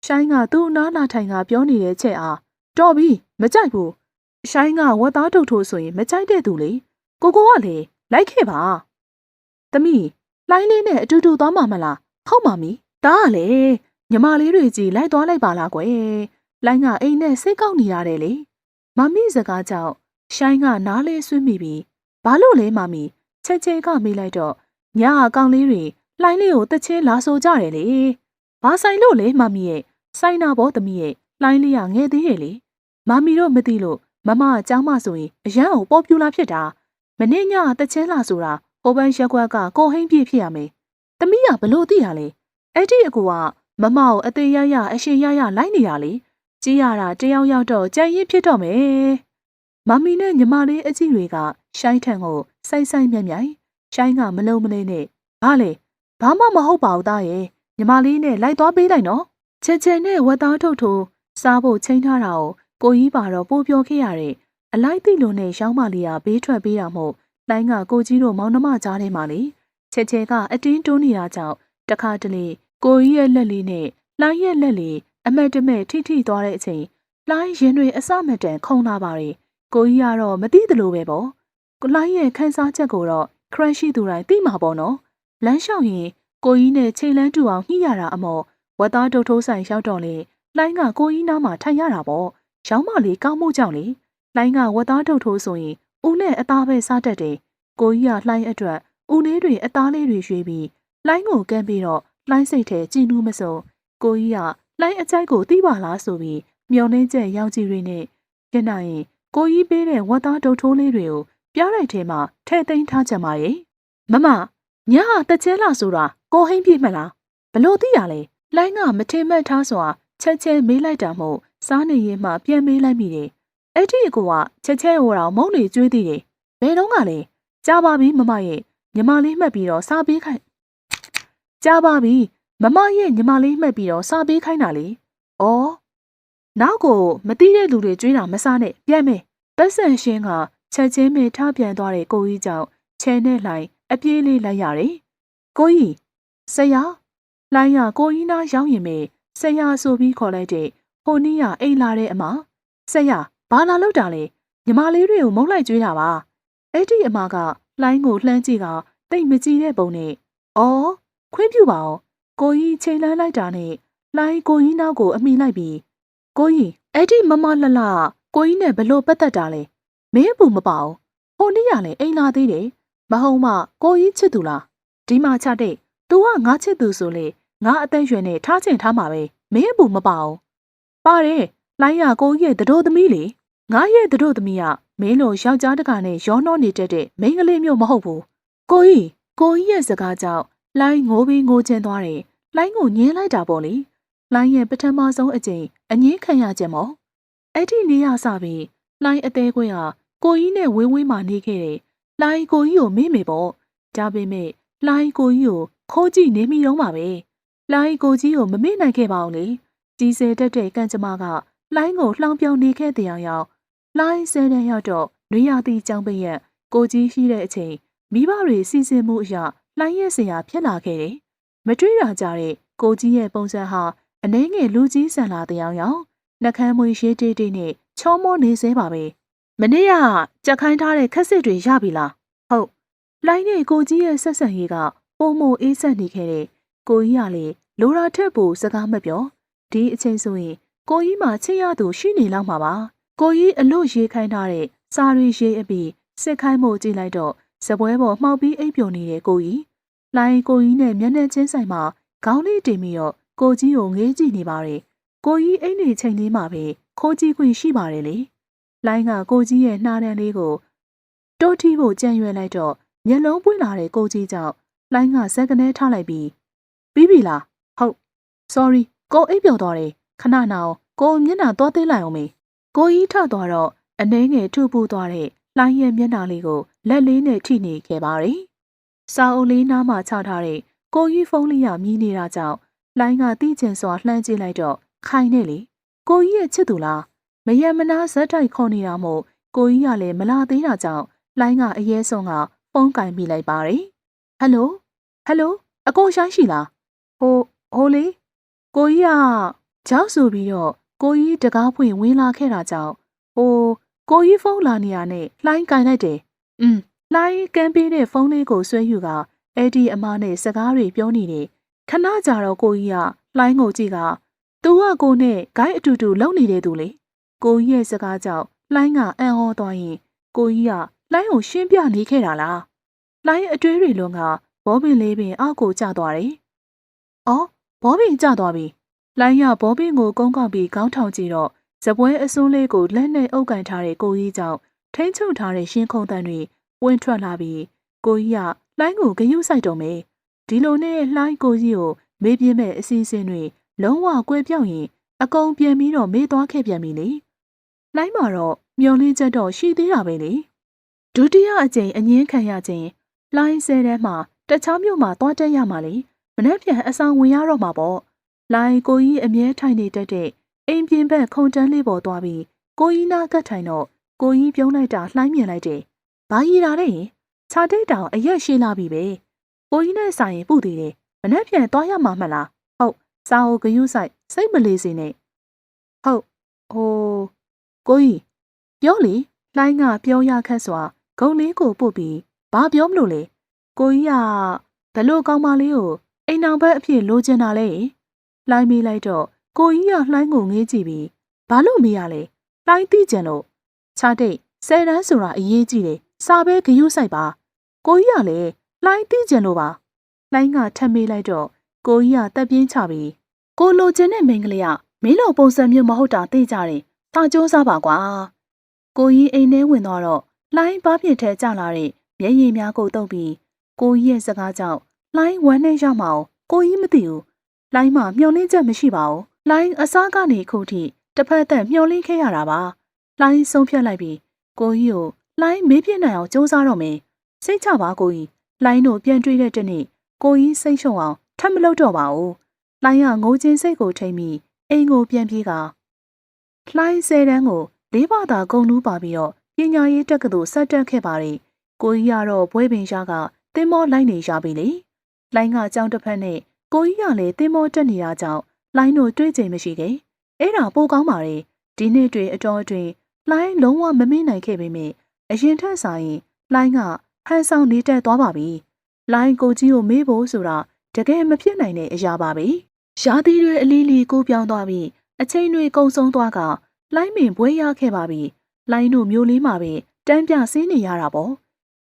Speaker 1: ရှိုင်းကသူ့နားလာထိုင်ကပြောနေတဲ့ချက်အားတော်ပြီမကြိုက်ဘူးရှိုင်းကဝတ်သားထုတ်ထိုးဆိုရင်မကြိုက်တဲ့သူလေကိုကလည်းလိုက်ခဲ့ပါသမီးလှိုင်းလေးနဲ့အတူတူသွားမှာမလားဟုတ်ပါမီဒါကလေညီမလေးတွေကြီးလိုက်သွားလိုက်ပါလားကွယ်လှိုင်းကအိမ်နဲ့စိတ်ကောက်နေရတယ်လေမမီစကားကြောင့်ရှိုင်းကနားလေးဆွမိပြီးဘာလို့လဲမမီချက်ကမေးလိုက်တော့ညအကောင်လေးတွေလှိုင်းလေးကိုတချင်းလာဆိုကြတယ်လေဘာဆိုင်လို့လဲမမီရဲ့ဆိုင်နာဘောသမီးရဲ့လှိုင်းလေးကငဲသေးတယ်လေမမီတော့မသိလို့မမအเจ้าမဆိုရင်အရန်ကိုပေါ်ပြူလာဖြစ်တာမနေ့ညတချင်းလာဆိုတာဟိုဘန်းရက်ကွက်ကကိုဟိန်းပြည့်ဖြစ်ရမယ်သမီးကဘလို့သိရလဲအဲ့ဒီအကူကမမကိုအသေးရအရှင်ရလိုက်နေတာလေကြီးရတာတယောက်ရောက်တော့ကြံရင်ဖြစ်တော့မယ်မမီနဲ့ညီမလေးအကြီးတွေကရှိုင်းထန်ကိုစိုက်မြိုင်ရှိုင်းကမလုံးမလေးနဲ့ဘာလဲဘာမှမဟုတ်ပါဘူးသားရဲ့ညီမလေးနဲ့လိုက်သွားပေးလိုက်နော်ချက်နဲ့ဝတ်သားထုတ်ထိုးစားဖို့ချိန်ထားတာကိုကြီးပါတော့ပို့ပြောခဲ့ရတဲ့အလိုက်သိလို့နဲ့ရောင်းမလေးကဘေးထွက်ပေးတာမို့လှိုင်းကကိုကြီးတို့မောင်နှမကြားထဲမှာလေချက်ကအတင်းတိုးနေတာကြောင့်တခါတလေကိုကြီးရဲ့လက်လေးနဲ့လှိုင်းရဲ့လက်လေးအမတ်တမဲ့ထိသွားတဲ့အချိန်လှိုင်းရင်တွေအစမတန်ခုန်လာပါတယ်ကိုကြီးကတော့မသိသလိုပဲပေါ့ကိုလှိုင်းရဲ့ခန်းစားချက်ကိုတော့ခရန့်ရှိသူတိုင်းသိမှာပေါ့နော်လမ်းလျှောက်ရင်ကိုကြီးနဲ့ချိန်လန်းတူအောင်ညှိရတာအမော်ဝတ်သားတုတ်ထိုးဆိုင်ရောက်တော့လေလှိုင်းကကိုကြီးနားမှာထိုင်ရတာပေါ့ရောင်းမလေးကောင်းမှုကြောင့်လေလှိုင်းကဝတ်သားတုတ်ထိုးဆိုရင်ဦးနဲ့အသားပဲစားတတ်တယ်ကိုကြီးကလှိုင်းအတွက်ဦးလေးတွေအသားလေးတွေရွေးပြီးလှိုင်းကိုကမ်းပြီးတော့လှိုင်းစိတ်ထဲကြည်နူးမစုံကိုကြီးကလှိုင်းအကြိုက်ကိုသိပါလားဆိုပြီးမျောနှင်းချက်ရောက်ကြည့်ရင်းနဲ့ခဏရင်ကိုကြီးပေးတဲ့ဝတ်သားတုတ်ထိုးလေးတွေကိုပြားလိုက်ထဲမှာထဲ့သိမ်းထားကြပါရဲ့မမညဟာတချဲလာဆိုတာကိုဟိန်းပြည့်မလားဘလို့သိရလဲလှိုင်းကမထင်မှတ်ထားစွာချက်မေးလိုက်တာမို့စားနေရင်မှပြန်မေးလိုက်မိတယ်အဲ့ဒီအကူကချက်ဟိုတော့မုန်းနေကျွေးသေးတယ်ဘယ်တော့ကလဲကြားပါပြီမမရဲ့ညီမလေးမှတ်ပြီးတော့စားပေးခိုင်း ကြားပါပြီမမရဲ့ညီမလေးမှတ်ပြီးတော့စာပေးခိုင်းတာလေ။အော်နောက်ကိုမသိတဲ့လူတွေကြွေးတာမစားနဲ့ပြန်မယ်။ပတ်စံရှင်းကချက်ချင်းပဲထပြန်သွားတဲ့ကိုကြီးကြောင့်ချဲနဲ့လှိုင်အပြေးလေးလိုက်ရတယ်။ကိုကြီးဆရာလှိုင်းရကိုကြီးနားရောက်ရင်မေဆရာဆိုပြီးခေါ်လိုက်တဲ့ဟိုနီးရအိမ်လာတဲ့အမဆရာဘာလာလောက်တာလဲညီမလေးတွေကိုမုန်းလိုက်ကြွေးတာပါအဲ့ဒီအမကလှိုင်းကိုလှမ်းကြည့်ကတိတ်မကြည့်တဲ့ပုံနဲ့အော်ခွင့်ပြုပါအောင်ကိုကြီးချိန်လန်းလိုက်တာနဲ့လှိုင်းကိုကြီးနောက်ကိုအမိလိုက်ပြီးကိုကြီးအဲ့ဒီမမလှလှကိုကြီးနဲ့ဘလို့ပတ်သက်တာလဲမင်းဘူးမပေါ့ဟိုနီးရလဲအိမ်လာသေးတယ်မဟုတ်မှကိုကြီးချစ်သူလားဒီမှာချတဲ့သူကငါချစ်သူဆိုလေငါအသက်ရွယ်နဲ့ထားချင်ထားမှာပဲမင်းဘူးမပေါ့ပါတယ်လိုင်းရကိုကြီးရဲ့တတို့သမီးလေငါရဲ့တတို့သမီးကမင်းလိုယောက်ျားတကာနဲ့ရောနှောနေတတ်တဲ့မိန်းကလေးမျိုးမဟုတ်ဘူးကိုကြီးရဲ့စကားကြောင့်လိုင်းငိုပြီးငိုချင်သွားတယ်လိုင်းကိုညင်းလိုက်တာပေါ့လေလိုင်းရဲ့ပထမဆုံးအကြိမ်အငင်းခံရခြင်းမို့အဲ့ဒီနေရစပြီးလိုင်းအသေးခွင့်ဟာကိုကြီးနဲ့ဝေးဝေးမှနေခဲ့တယ်လိုင်းကိုကြီးကိုမေ့မေပေါ့ဒါပေမဲ့လိုင်းကိုကြီးကိုခိုးကြည့်နေမိတော့မှာပဲလိုင်းကိုကြီးကိုမမေ့နိုင်ခဲ့ပါဘူးလေကြီးစဲတက်တဲ့ကံကြမ္မာကလိုင်းကိုလှောင်ပြောင်နေခဲ့တဲ့အောင်လိုင်းဆဲတဲ့ရောက်တော့နွေရာသီကြောင်ပင်ရက်ကိုကြီးရှိတဲ့အချိန်မိဘတွေစီစဉ်မှုအရလိုင်းရဲ့ဆရာဖြစ်လာခဲ့တယ်မတွေးတာကြတဲ့ကိုကြီးရဲ့ပုံစံဟာအနှဲငယ်လူကြီးဆန်လာတဲ့အောင်နှကမ်းမွေရေးတေးတေးနဲ့ချောမောနေစေပါပဲမနေ့ကကြက်ခိုင်းထားတဲ့ခက်စစ်တွေရပြီလားဟုတ်လိုင်းနဲ့ကိုကြီးရဲ့ဆက်ဆံရေးကပုံမအေးဆက်နေခဲ့တဲ့ကိုကြီးကလေလိုရာထက်ပိုစကားမပြောဒီအချိန်ဆိုရင်ကိုကြီးမှချစ်ရသူရှိနေလောက်မှာပါကိုကြီးအလို့ရေးခိုင်းထားတဲ့စာရီရေးအပြီးစစ်ခိုင်းမှုကြည့်လိုက်တော့စပွဲပေါ်မှောက်ပြီးအိပ်ပျော်နေတဲ့ကိုကြီးလိုင်းကိုကြီးနဲ့မျက်နှာချင်းဆိုင်မှာခေါင်းလေးတင်ပြီးတော့ကိုကြီးကိုငေးကြည့်နေပါတယ်ကိုကြီးအိတ်နေချိန်လေးမှာပဲခိုးကြည့်ခွင့်ရှိပါတယ်လေလိုင်းကကိုကြီးရဲ့နှားတန်းလေးကိုတိုးထီးဖို့ကြံရွယ်လိုက်တော့မျက်လုံးပွင့်လာတဲ့ကိုကြီးကြောင့်လိုင်းကဇက်ကနေထားလိုက်ပြီးပြီးပြီလားဟုတ် sorry ကိုအိပ်ပျော်သွားတယ်ခဏနာအောင်ကိုမျက်နှာသွားသေးလိုက်အောင်မေကိုကြီးထသွားတော့အနှဲငယ်ထုပူသွားတဲ့လှိုင်းရဲ့မျက်နှာလေးကိုလက်လေးနဲ့ထိနေခဲ့ပါတယ်စာအုပ်လေးနားမှာချထားတဲ့ကိုကြီးဖုန်းလေးရမြည်နေတာကြောင့်လှိုင်းကတိကျင်စွာလှမ်းကြည့်လိုက်တော့ခိုင်နေလေကိုကြီးရဲ့ချစ်သူလားမယံမနာဇက်တိုက်ခေါ်နေတာမို့ကိုကြီးကလည်းမလာသေးတာကြောင့်လှိုင်းကအရေးဆုံးကဖုန်းကင်မိလိုက်ပါတယ်ဟယ်လိုအကိုရှိုင်းရှိလားဟိုလေကိုကြီးကကြောက်ဆိုပြီးတော့ကိုကြီးတကားဖွင့်ဝင်လာခဲ့တာကြောင့်ကိုကြီးဖုန်းလာနေရနဲ့လှိုင်းကင်လိုက်တယ်လှိုင်းကမ်းပေးတဲ့ဖုန်းလေးကိုဆွဲယူကအဲ့ဒီအမနဲ့စကားတွေပြောနေတယ်ခဏကြာတော့ကိုကြီးကလှိုင်းကိုကြည့်ကသူကကိုနဲ့ဂိုင်းအတူတူလုံနေတဲ့သူလေကိုကြီးရဲ့စကားကြောင့်လှိုင်းကအံ့ဩသွားရင်ကိုကြီးကလှိုင်းကိုရှင်းပြနေခဲ့တာလားလှိုင်းအတွေးတွေလုံးကဘောပင်လေးပင်အောက်ကိုကျသွားတယ်အော်ဘောပင်ကျသွားပြီလိုင်းရဘောပင်ကိုကုန်းကောက်ပြီးခေါင်းထောင်ကြည့်တော့ဇပွဲအစွန်းလေးကိုလက်နဲ့အုပ်ကန်ထားတဲ့ကိုကြီးကြောင့်ထိန်းချုပ်ထားတဲ့ရှင်းခုံတန်တွေပွင့်ထွက်လာပြီးကိုကြီးကလှိုင်းကိုဂယုစိုက်တော့မယ်ဒီလိုနဲ့လှိုင်းကိုကြီးကိုမေးပြင်းမဲ့အစီအစဉ်တွေလုံးဝကွဲပြောက်ရင်အကုန်ပြန်ပြီးတော့မေးသွားခဲ့ပြန်ပြီလေလှိုင်းမှာတော့မျောလင်းချက်တော့ရှိသေးတာပဲလေဒုတိယအကြိမ်အငင်းခံရခြင်းလှိုင်းဆဲထဲမှာတခြားမြို့မှာသွားတက်ရမှာလေမနှက်ပြန်အဆောင်ဝင်ရတော့မှာပေါ့လိုင်းကိုကြီးအမြဲထိုင်နေတတ်တဲ့အိမ်ပြင်ဘက်ခုံတန်းလေးပေါ်သွားပြီးကိုကြီးနားကတ်ထိုင်တော့ကိုကြီးပြုံးလိုက်တာလှိုင်းမြင်လိုက်တယ်။ဘာကြီးတာလဲ။ခြာတိတ်တောင်အရက်ရှိလာပြီပဲ။ကိုကြီးနဲ့ဆိုင်ရင်ပူသေးတယ်။မနှက်ပြန်သွားရမှာမလား။ဟုတ်။စာအုပ်ဂယုဆိုင်စိတ်မလေးစေနဲ့။ဟုတ်။ကိုကြီးပြောလေလှိုင်းကပြောရခက်စွာဂုံလေးကိုပုတ်ပြီးဘာပြောမလို့လဲ။ကိုကြီးကဘလို့ကောင်းမလေးကိုအိမ်အောင်ဘက်အဖြစ်လိုချင်တာလဲ။လှိုင်းမေးလိုက်တော့ကိုကြီးကလှိုင်းကိုငေးကြည့်ပြီးဘာလို့မေးရလဲလှိုင်းသိကြံလို့ခြာတိတ်10 တန်းဆိုတာအရေးကြီးတယ်စာပဲဂယုစိုက်ပါကိုကြီးကလည်းလှိုင်းသိကြံလို့ပါလှိုင်းကထပ်မေးလိုက်တော့ကိုကြီးကတက်ပြင်းချပြီးကိုလိုချင်တဲ့မိန်းကလေးကမင်းလိုပုံစံမျိုးမဟုတ်တာသိကြတယ်စာကြိုးစားပါကွာကိုကြီးအိမ်ထဲဝင်သွားတော့လှိုင်းဘားပြစ်ထဲကျလာတဲ့မျက်ရည်များကိုတုပ်ပြီးကိုကြီးရဲ့စကားကြောင့်လှိုင်းဝမ်းနဲ့ရောက်မအောင်ကိုကြီးမသိဘူးလှိုင်းမှာမျောလင်းချက်မရှိပါဘူးလိုင်းအစားကနေခုထိတစ်ဖက်သက်မျောလင်းခဲ့ရတာပါလိုင်းဆုံးဖြတ်လိုက်ပြီးကိုကြီးကိုလိုင်းမေးပြနိုင်အောင်စူးစမ်းတော့မယ်စိတ်ချပါကိုကြီးလိုင်းတို့ပြန်တွေ့တဲ့တနေ့ကိုကြီးစိတ်ရှုံအောင် ထပ်မလုပ်တော့ပါဘူးလိုင်းကငိုချင်းစိတ်ကိုထိမ့်ပြီးအိမ်ကိုပြန်ပြေးကလိုင်း10တန်းကိုလေးပါသာဂုံနူးပါပြီးတော့ပညာရေးတက္ကသိုလ်ဆက်တက်ခဲ့ပါတယ်ကိုကြီးကတော့ဘွဲပင်ရှားကတင်းမောလိုက်နေရပြီလေလိုင်းကကြောင်တစ်ဖက်နဲ့ကိုကြီးကလည်းတင်းမောတက်နေတာကြောင့်လိုင်းတို့တွေ့ကြမရှိခဲ့အဲ့ဒါပိုကောင်းပါတယ်ဒီနေ့တွေအတော်အတွင်းလိုင်းလုံးဝမမေ့နိုင်ခဲ့ပေမဲ့အရင်ထက်ဆိုင်လိုင်းကဟန်ဆောင်နေတက်သွားပါပြီလိုင်းကိုကြီးကိုမေးဖို့ဆိုတာတကယ်မဖြစ်နိုင်တဲ့အရာပါပဲရာသီတွေအလီလီကိုပြောင်းသွားပြီးအချိန်တွေကုန်ဆုံးသွားကလိုင်းမင်ဘွဲရခဲ့ပါပြီလိုင်းတို့မျိုးလေးမှာပဲတန်းပြဆင်းနေရတာပေါ့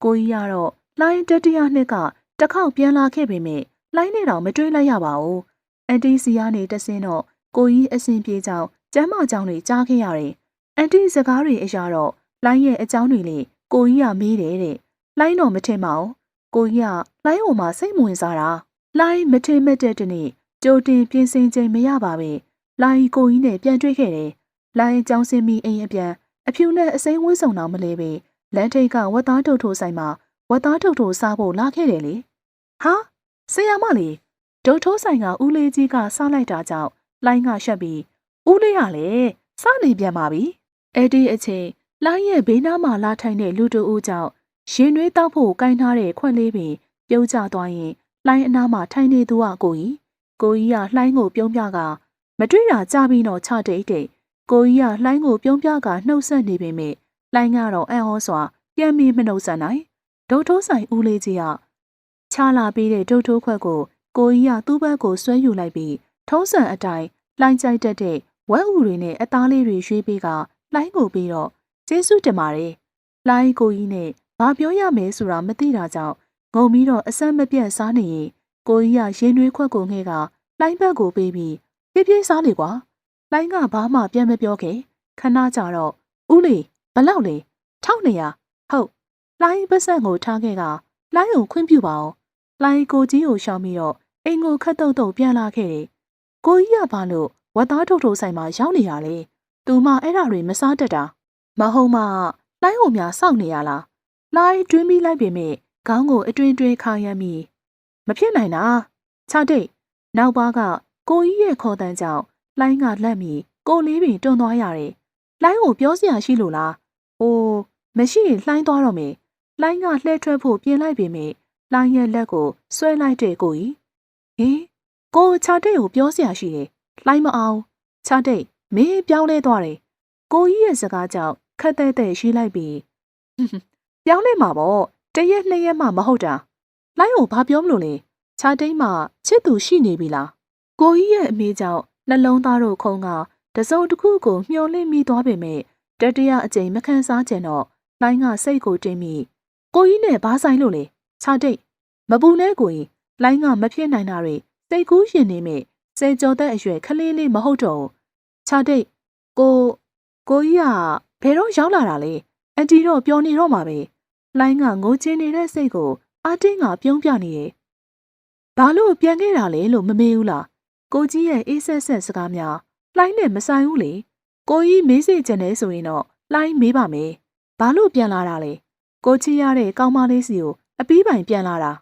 Speaker 1: ကိုကြီးကတော့လိုင်းတတိယနှစ်ကတစ်ခေါက်ပြန်လာခဲ့ပေမဲ့လိုင်းနဲ့တော့မတွေ့လိုက်ရပါဘူးအန်တီစီကနေတဆင်းတော့ကိုကြီးအစဉ်ပြေကြောင်ကျမ်းမာကြောင်တွေကြားခဲ့ရတယ်အန်တီစကားတွေအရာတော့လိုင်းရဲ့အကြောင်းတွေလေကိုကြီးကမေးတယ်တဲ့လိုင်းတော့မထင်ပါဘူးကိုကြီးကလိုင်းဟိုမှာစိတ်မဝင်စားတာလိုင်းမထင်မဲ့တဲ့တနေ့ကြိုတင်ပြင်ဆင်ချိန်မရပါပဲလိုင်းကိုကြီးနဲ့ပြန်တွေ့ခဲ့တယ်လိုင်းကြောင်းစင်းပြီးအိမ်အပြန်အဖြူနဲ့အစိမ်းဝင်းဆောင်တော့မလဲပဲလမ်းထိပ်ကဝတ်သားထုတ်ထိုးဆိုင်မှာဝတ်သားထုတ်ထိုးစားဖို့လာခဲ့တယ်လေဟာဆရာမလေးဒုတ်ထိုးဆိုင်ကဦးလေးကြီးကစားလိုက်တာကြောင့်လိုင်းကရှက်ပြီးဦးလေးကလည်းစားနေပြန်ပါပြီအဲ့ဒီအချိန်လိုင်းရဲ့ဘေးနားမှာလာထိုင်တဲ့လူတို့ဦးကြောင့်ရင်နွေးတောက်ဖို့ကိုင်းထားတဲ့ခွက်လေးပင်ပြုံးကျသွားရင်လိုင်းအနားမှာထိုင်နေသူကကိုကြီးကလှိုင်းကိုပြုံးပြကမတွေ့တာကြပြီးတော့ချတိတ်တိတ်ကိုကြီးကလှိုင်းကိုပြုံးပြကနှုတ်ဆက်နေပေမဲ့လှိုင်းကတော့အံ့ဩစွာပြန်ပြီးမနှုတ်ဆက်နိုင်ဒုတ်ထိုးဆိုင်ဦးလေးကြီးကချလာပြီးတဲ့ဒုတ်ထိုးခွက်ကိုကိုကြီးကသူ့ဘက်ကိုဆွဲယူလိုက်ပြီးထုံးစံအတိုင်းလှိုင်းကြိုက်တတ်တဲ့ဝက်ဥတွေနဲ့အသားလေးတွေရွေးပေးကလှိုင်းကိုပြီးတော့ကျေးဇူးတင်ပါတယ်လှိုင်းကိုကြီးနဲ့ဘာပြောရမယ်ဆိုတာမသိတာကြောင့်ငုံပြီးတော့အဆက်မပြတ်စားနေရင်ကိုကြီးကရင်နွေးခွက်ကိုငှဲကလှိုင်းဘက်ကိုပေးပြီးပြေးပြေးစားလေကွာလှိုင်းကဘာမှပြန်မပြောခဲ့ခဏကြာတော့ဦးလေးဘလောက်လဲ1200ဟုတ်လှိုင်းပတ်ဆက်ကိုထားခဲ့ကလှိုင်းကိုခွင့်ပြုပါအောင်လှိုင်းကိုကြီးကိုရှောင်ပြီးတော့အိမ်ကိုခတ်တုတ်တုတ်ပြန်လာခဲ့တယ်ကိုကြီးကဘာလို့ဝတ်သားထုတ်ထုတ်ဆိုင်မှာရောက်နေရလဲသူမအဲ့ဒါတွေမစားတတ်တာမဟုတ်မှလှိုင်းကိုများစောင့်နေရလားလှိုင်းတွင်းပြီးလိုက်ပေမဲ့ခေါင်းကိုအတွင်းခါရမ်းပြီးမဖြစ်နိုင်တာချတိတ်နောက်ပါကကိုကြီးရဲ့ခေါ်တန်းကြောင့်လှိုင်းကလက်ပြီးကိုလေးပင်တွန်းသွားရတယ်လှိုင်းကိုပြောစရာရှိလို့လားအိုးမရှိရင်လှိုင်းသွားတော့မယ်လှိုင်းကလှဲထွက်ဖို့ပြင်လိုက်ပေမဲ့လှိုင်းရဲ့လက်ကိုဆွဲလိုက်တဲ့ကိုကြီးဟင်ကိုချတိတ်ကိုပြောစရာရှိတယ်လှိုင်းမအောင်ချတိတ်မင်းပြောင်းလဲသွားတယ်ကိုကြီးရဲ့စကားကြောင့်ခက်တဲ့ရှိလိုက်ပြီးပြောင်းလဲမှာပေါ့တရက်နှစ်ရက်မှမဟုတ်တာလှိုင်းကိုဘာပြောမလို့လဲချတိတ်မှချစ်သူရှိနေပြီလားကိုကြီးရဲ့အမေကြောင့်နှလုံးသားတို့ခုံကတစုံတစ်ခုကိုမျောလင့်မိသွားပေမဲ့တတိယအကြိမ်မခံစားကျင်တော့လှိုင်းကစိတ်ကိုတင်းမိကိုကြီးနဲ့ဘာဆိုင်လို့လဲချတိတ်မပူနဲ့ကိုကြီးလှိုင်းကမဖြစ်နိုင်တာတွေစိတ်ကူးရှင်နေမိစေကြောသက်အရွယ်ခလေးလေးမဟုတ်တော့ချတိတ်ကိုကြီးကဘယ်တော့ရောက်လာတာလဲအန်တီတော့ပြောနေတော့မှာပဲလှိုင်းကငိုချင်နေတဲ့စိတ်ကိုအာတင်းကပြုံးပြနေတယ်ဘာလို့ပြန်ခဲ့တာလဲလို့မမေးဘူးလားကိုကြီးရဲ့အေးဆက်ဆက်စကားများလှိုင်းနဲ့မဆိုင်ဘူးလေကိုကြီးမေးစေချင်တယ်ဆိုရင်တော့လှိုင်းမေးပါမယ်ဘာလို့ပြန်လာတာလဲကိုချစ်ရတဲ့ကောင်းမလေးစီကိုအပီးပိုင်ပြန်လာတာ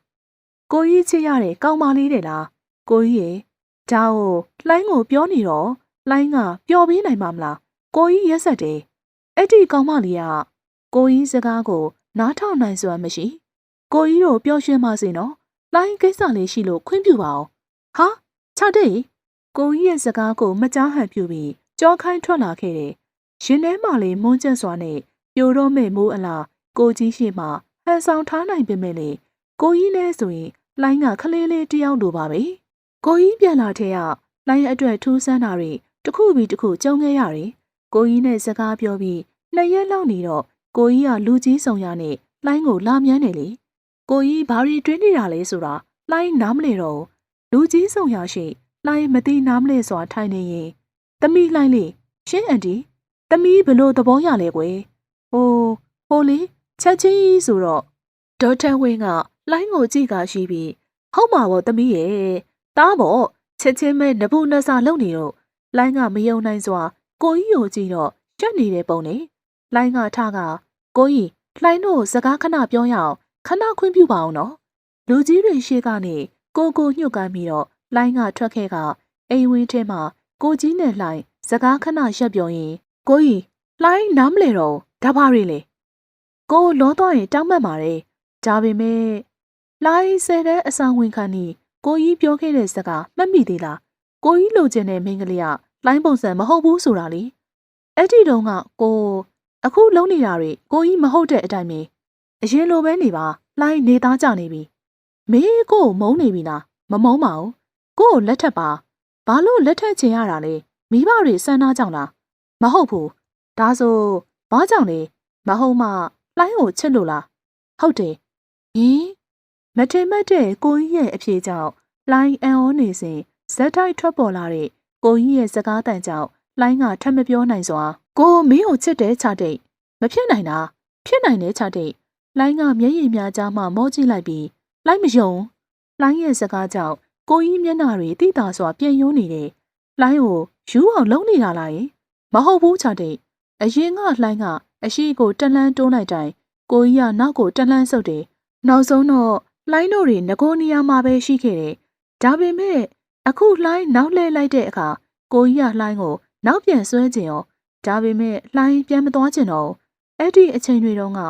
Speaker 1: ကိုကြီးချစ်ရတဲ့ကောင်းမလေးတဲ့လားကိုကြီးရဲ့ဒါကိုလှိုင်းကိုပြောနေတော့လှိုင်းကပျော်ပေးနိုင်မှာမလားကိုကြီးရက်ဆက်တယ်အဲ့ဒီကောင်းမလေးကကိုကြီးစကားကိုနားထောင်နိုင်စွမ်းမရှိကိုကြီးတို့ပျော်ရွှင်ပါစေနော်လှိုင်းကိစ္စလေးရှိလို့ခွင့်ပြုပါအောင်ဟာချတဲ့ကိုကြီးရဲ့စကားကိုမကြားဟန်ပြူပြီးကြောခိုင်းထွက်လာခဲ့တယ်ရင်ထဲမှာလေမွန်းကျက်စွာနဲ့ပြိုတော့မဲ့မိုးအလားကိုကြီးရှိမှဟန်ဆောင်ထားနိုင်ပေမဲ့လေကိုကြီးနဲ့ဆိုရင်လှိုင်းကခလေးလေးတယောက်လိုပါပဲကိုကြီးပြန်လာတဲ့ကလှိုင်းအတွက်ထူးဆန်းတာတွေတစ်ခုပြီးတစ်ခုကြုံခဲ့ရတယ်ကိုကြီးနဲ့စကားပြောပြီး2ရက်လောက်နေတော့ကိုကြီးကလူကြီးဆောင်ရနဲ့လှိုင်းကိုလာမြန်းတယ်လေကိုကြီးဘာတွေတွင်းနေတာလဲဆိုတာလှိုင်းနားမလဲတော့လူကြီးဆောင်ရရှိလှိုင်းမသိနားမလဲစွာထိုင်နေရင်သမီးလှိုင်းလေးရှင်းအန်တီသမီးဘလို့သဘောရလဲကွယ်ဟိုလေချက်ချင်းဆိုတော့ဒေါက်တာဝင်းကလှိုင်းကိုကြည့်ကာရှိပြီးဟုတ်မှာပေါ့သမီးရဲ့တားပေါ့ချက်ချင်းပဲနဘူးနဆာလုံနေတော့လှိုင်းကမယုံနိုင်စွာကိုကြီးကိုကြည့်တော့ရှက်နေတဲ့ပုံနဲ့လှိုင်းကထကကိုကြီးလှိုင်းတို့စကားခဏပြောရအောင်ခဏခွင့်ပြုပါအောင်နော်လူကြီးတွေရှေ့ကနေ ကိုညှို့ကန်ပြီးတော့လှိုင်းကထွက်ခဲ့ကအိမ်ဝင်းထဲမှာကိုကြီးနဲ့လှိုင်းစကားခဏရက်ပြောရင်ကိုကြီးလှိုင်းနားမလဲတော့ဒါပါရီလေကိုလောသွားရင်တောင်းမှတ်ပါတယ်ဒါပေမဲ့လှိုင်းဆယ်တဲ့အဆောင်ဝင်ခံနီကိုကြီးပြောခဲ့တဲ့စကားမှတ်မိသေးလားကိုကြီးလိုချင်တဲ့မိန်းကလေးကလှိုင်းပုံစံမဟုတ်ဘူးဆိုတာလေအဲ့ဒီတုန်းကကိုအခုလုံးနေတာတွေကိုကြီးမဟုတ်တဲ့အတိုင်းပဲအရင်လိုပဲနေပါလှိုင်းနေသားကြနေပြီမေးကိုမုန်းနေပြီလားမမုန်းပါဘူးကို့လက်ထပ်ပါဘာလို့လက်ထပ်ချင်ရတာလဲမိဘတွေစမ်းသားကြောင်လားမဟုတ်ဘူးဒါဆိုဘာကြောင့်လဲမဟုတ်မှလှိုင်းကိုချစ်လို့လားဟုတ်တယ်ဟင်မထင်မှတ်တဲ့ကိုကြီးရဲ့အဖြေကြောင့်လှိုင်းအံ့ဩနေစဉ်ဇက်တိုက်ထွက်ပေါ်လာတဲ့ကိုကြီးရဲ့စကားတန်ကြောင့်လှိုင်းကထပ်မပြောနိုင်စွာကိုမင်းကိုချစ်တဲ့ချတိတ်မဖြစ်နိုင်တာဖြစ်နိုင်တဲ့ချတိတ်လှိုင်းကမျက်ရည်များကြားမှမောကြည့်လိုက်ပြီးလှိုင်းမယုံလှိုင်းရဲ့စကားကြောင့်ကိုကြီးမျက်နှာတွေတိတာစွာပြင်းယိုးနေတယ်လှိုင်းကိုယူအောင်လုံးနေတာလားယင်မဟုတ်ဘူးချတိတ်အရင်ကလှိုင်းကအရှိကိုတက်လန်းတိုးလိုက်တိုင်းကိုကြီးကနောက်ကိုတက်လန်းဆုပ်တယ်နောက်ဆုံးတော့လှိုင်းတို့တွေငကိုနေရာမှာပဲရှိခဲ့တယ်ဒါပေမဲ့အခုလှိုင်းနောက်လှည့်လိုက်တဲ့အခါကိုကြီးကလှိုင်းကိုနောက်ပြန်ဆွဲကျင်ရောဒါပေမဲ့လှိုင်းပြန်မသွားကျင်တော့အဲ့ဒီအချိန်တွေတုန်းက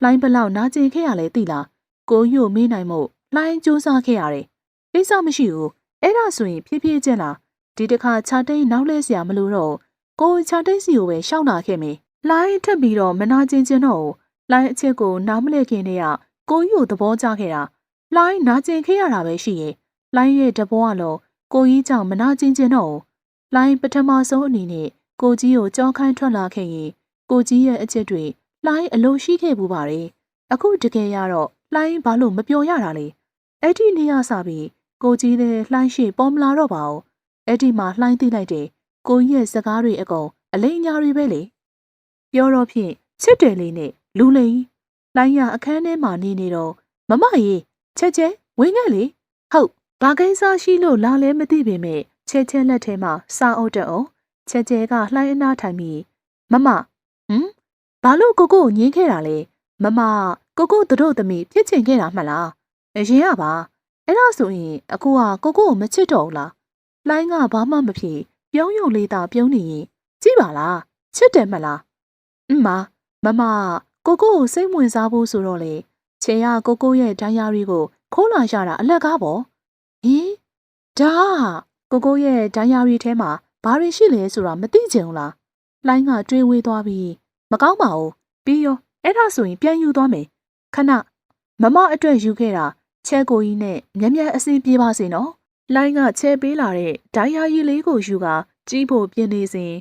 Speaker 1: လှိုင်းဘလောက်နာကျင်ခဲ့ရလဲသိလားကိုကြီးကိုမေးနိုင်မို့လှိုင်းစူးစမ်းခဲ့ရတယ်ကိစ္စမရှိဘူးအဲ့ဒါဆိုရင်ဖြည်းဖြည်းချင်းလားဒီတစ်ခါခြာတိတ်နောက်လဲစရာမလိုတော့ကိုခြာတိတ်စီကိုပဲရှောက်လာခဲ့မယ်လှိုင်းထပ်ပြီးတော့မနာကျင်တော့လှိုင်းအချစ်ကိုနားမလဲခင်တည်းကကိုကြီးကိုသဘောကျခဲ့တာလှိုင်းနာကျင်ခဲ့ရတာပဲရှိရဲ့လှိုင်းရဲ့တဘောကလုံးကိုကြီးကြောင့်မနာကျင်တော့လှိုင်းပထမဆုံးအနေနဲ့ကိုကြီးကိုကြောခိုင်းထွက်လာခဲ့ရင်ကိုကြီးရဲ့အချစ်တွေလှိုင်းအလိုရှိခဲ့ပူပါတယ်အခုတကယ်ရတော့လှိုင်းဘာလို့မပြောရတာလဲအဲ့ဒီနေရာစပြီးကိုကြီးလည်းလှိုင်းရှိပေါ်မလာတော့ပါဘူးအဲ့ဒီမှာလှိုင်းသိလိုက်တယ်ကိုကြီးရဲ့စကားတွေအကုန်အလိမ်ညာတွေပဲလေပြောတော့ဖြင့်ချစ်တယ်လေးနဲ့လူလိန်လှိုင်းရအခန်းထဲမှာနေတော့မမကြီးချက်ဝင်ခဲ့လေဟုတ်ဘာကိစ္စရှိလို့လာလဲမသိပေမဲ့ချက်လက်ထဲမှာစာအုပ်တအုပ်ချက်ကလှိုင်းအနားထိုင်ပြီးမမဘာလို့ကိုညင်းခဲ့တာလဲမမကိုတို့သမီးဖြစ်ချင်ခဲ့တာမှလားအရင်ကပါအဲ့ဒါဆိုရင်အခုကကိုမချစ်တော့ဘူးလားလှိုင်းကဘာမှမဖြစ်ပြုံးယုံလေးသာပြုံးနေရင်ကြည့်ပါလားချစ်တယ်မလားမမကိုစိတ်ဝင်စားဖို့ဆိုတော့လေချေရကိုရဲ့ဒိုင်ယာရီကိုခိုးလာရတာအလက်ကားပေါ့ဟင်ဒါကိုရဲ့ဒိုင်ယာရီထဲမှာဘာတွေရှိလဲဆိုတာမသိချင်ဘူးလားလှိုင်းကတွေးဝေးသွားပြီးမကောင်းပါဘူးပြီးရောအဲ့ဒါဆိုရင်ပြန်ယူသွားမယ်ခဏမမအတွက်ယူခဲ့တာချဲကိုကြီးနဲ့မြက်အစင်းပြေးပါစေနော်လှိုင်းကချဲပေးလာတဲ့ဒိုင်ယာရီလေးကိုယူကကြီးဖို့ပြင်နေစဉ်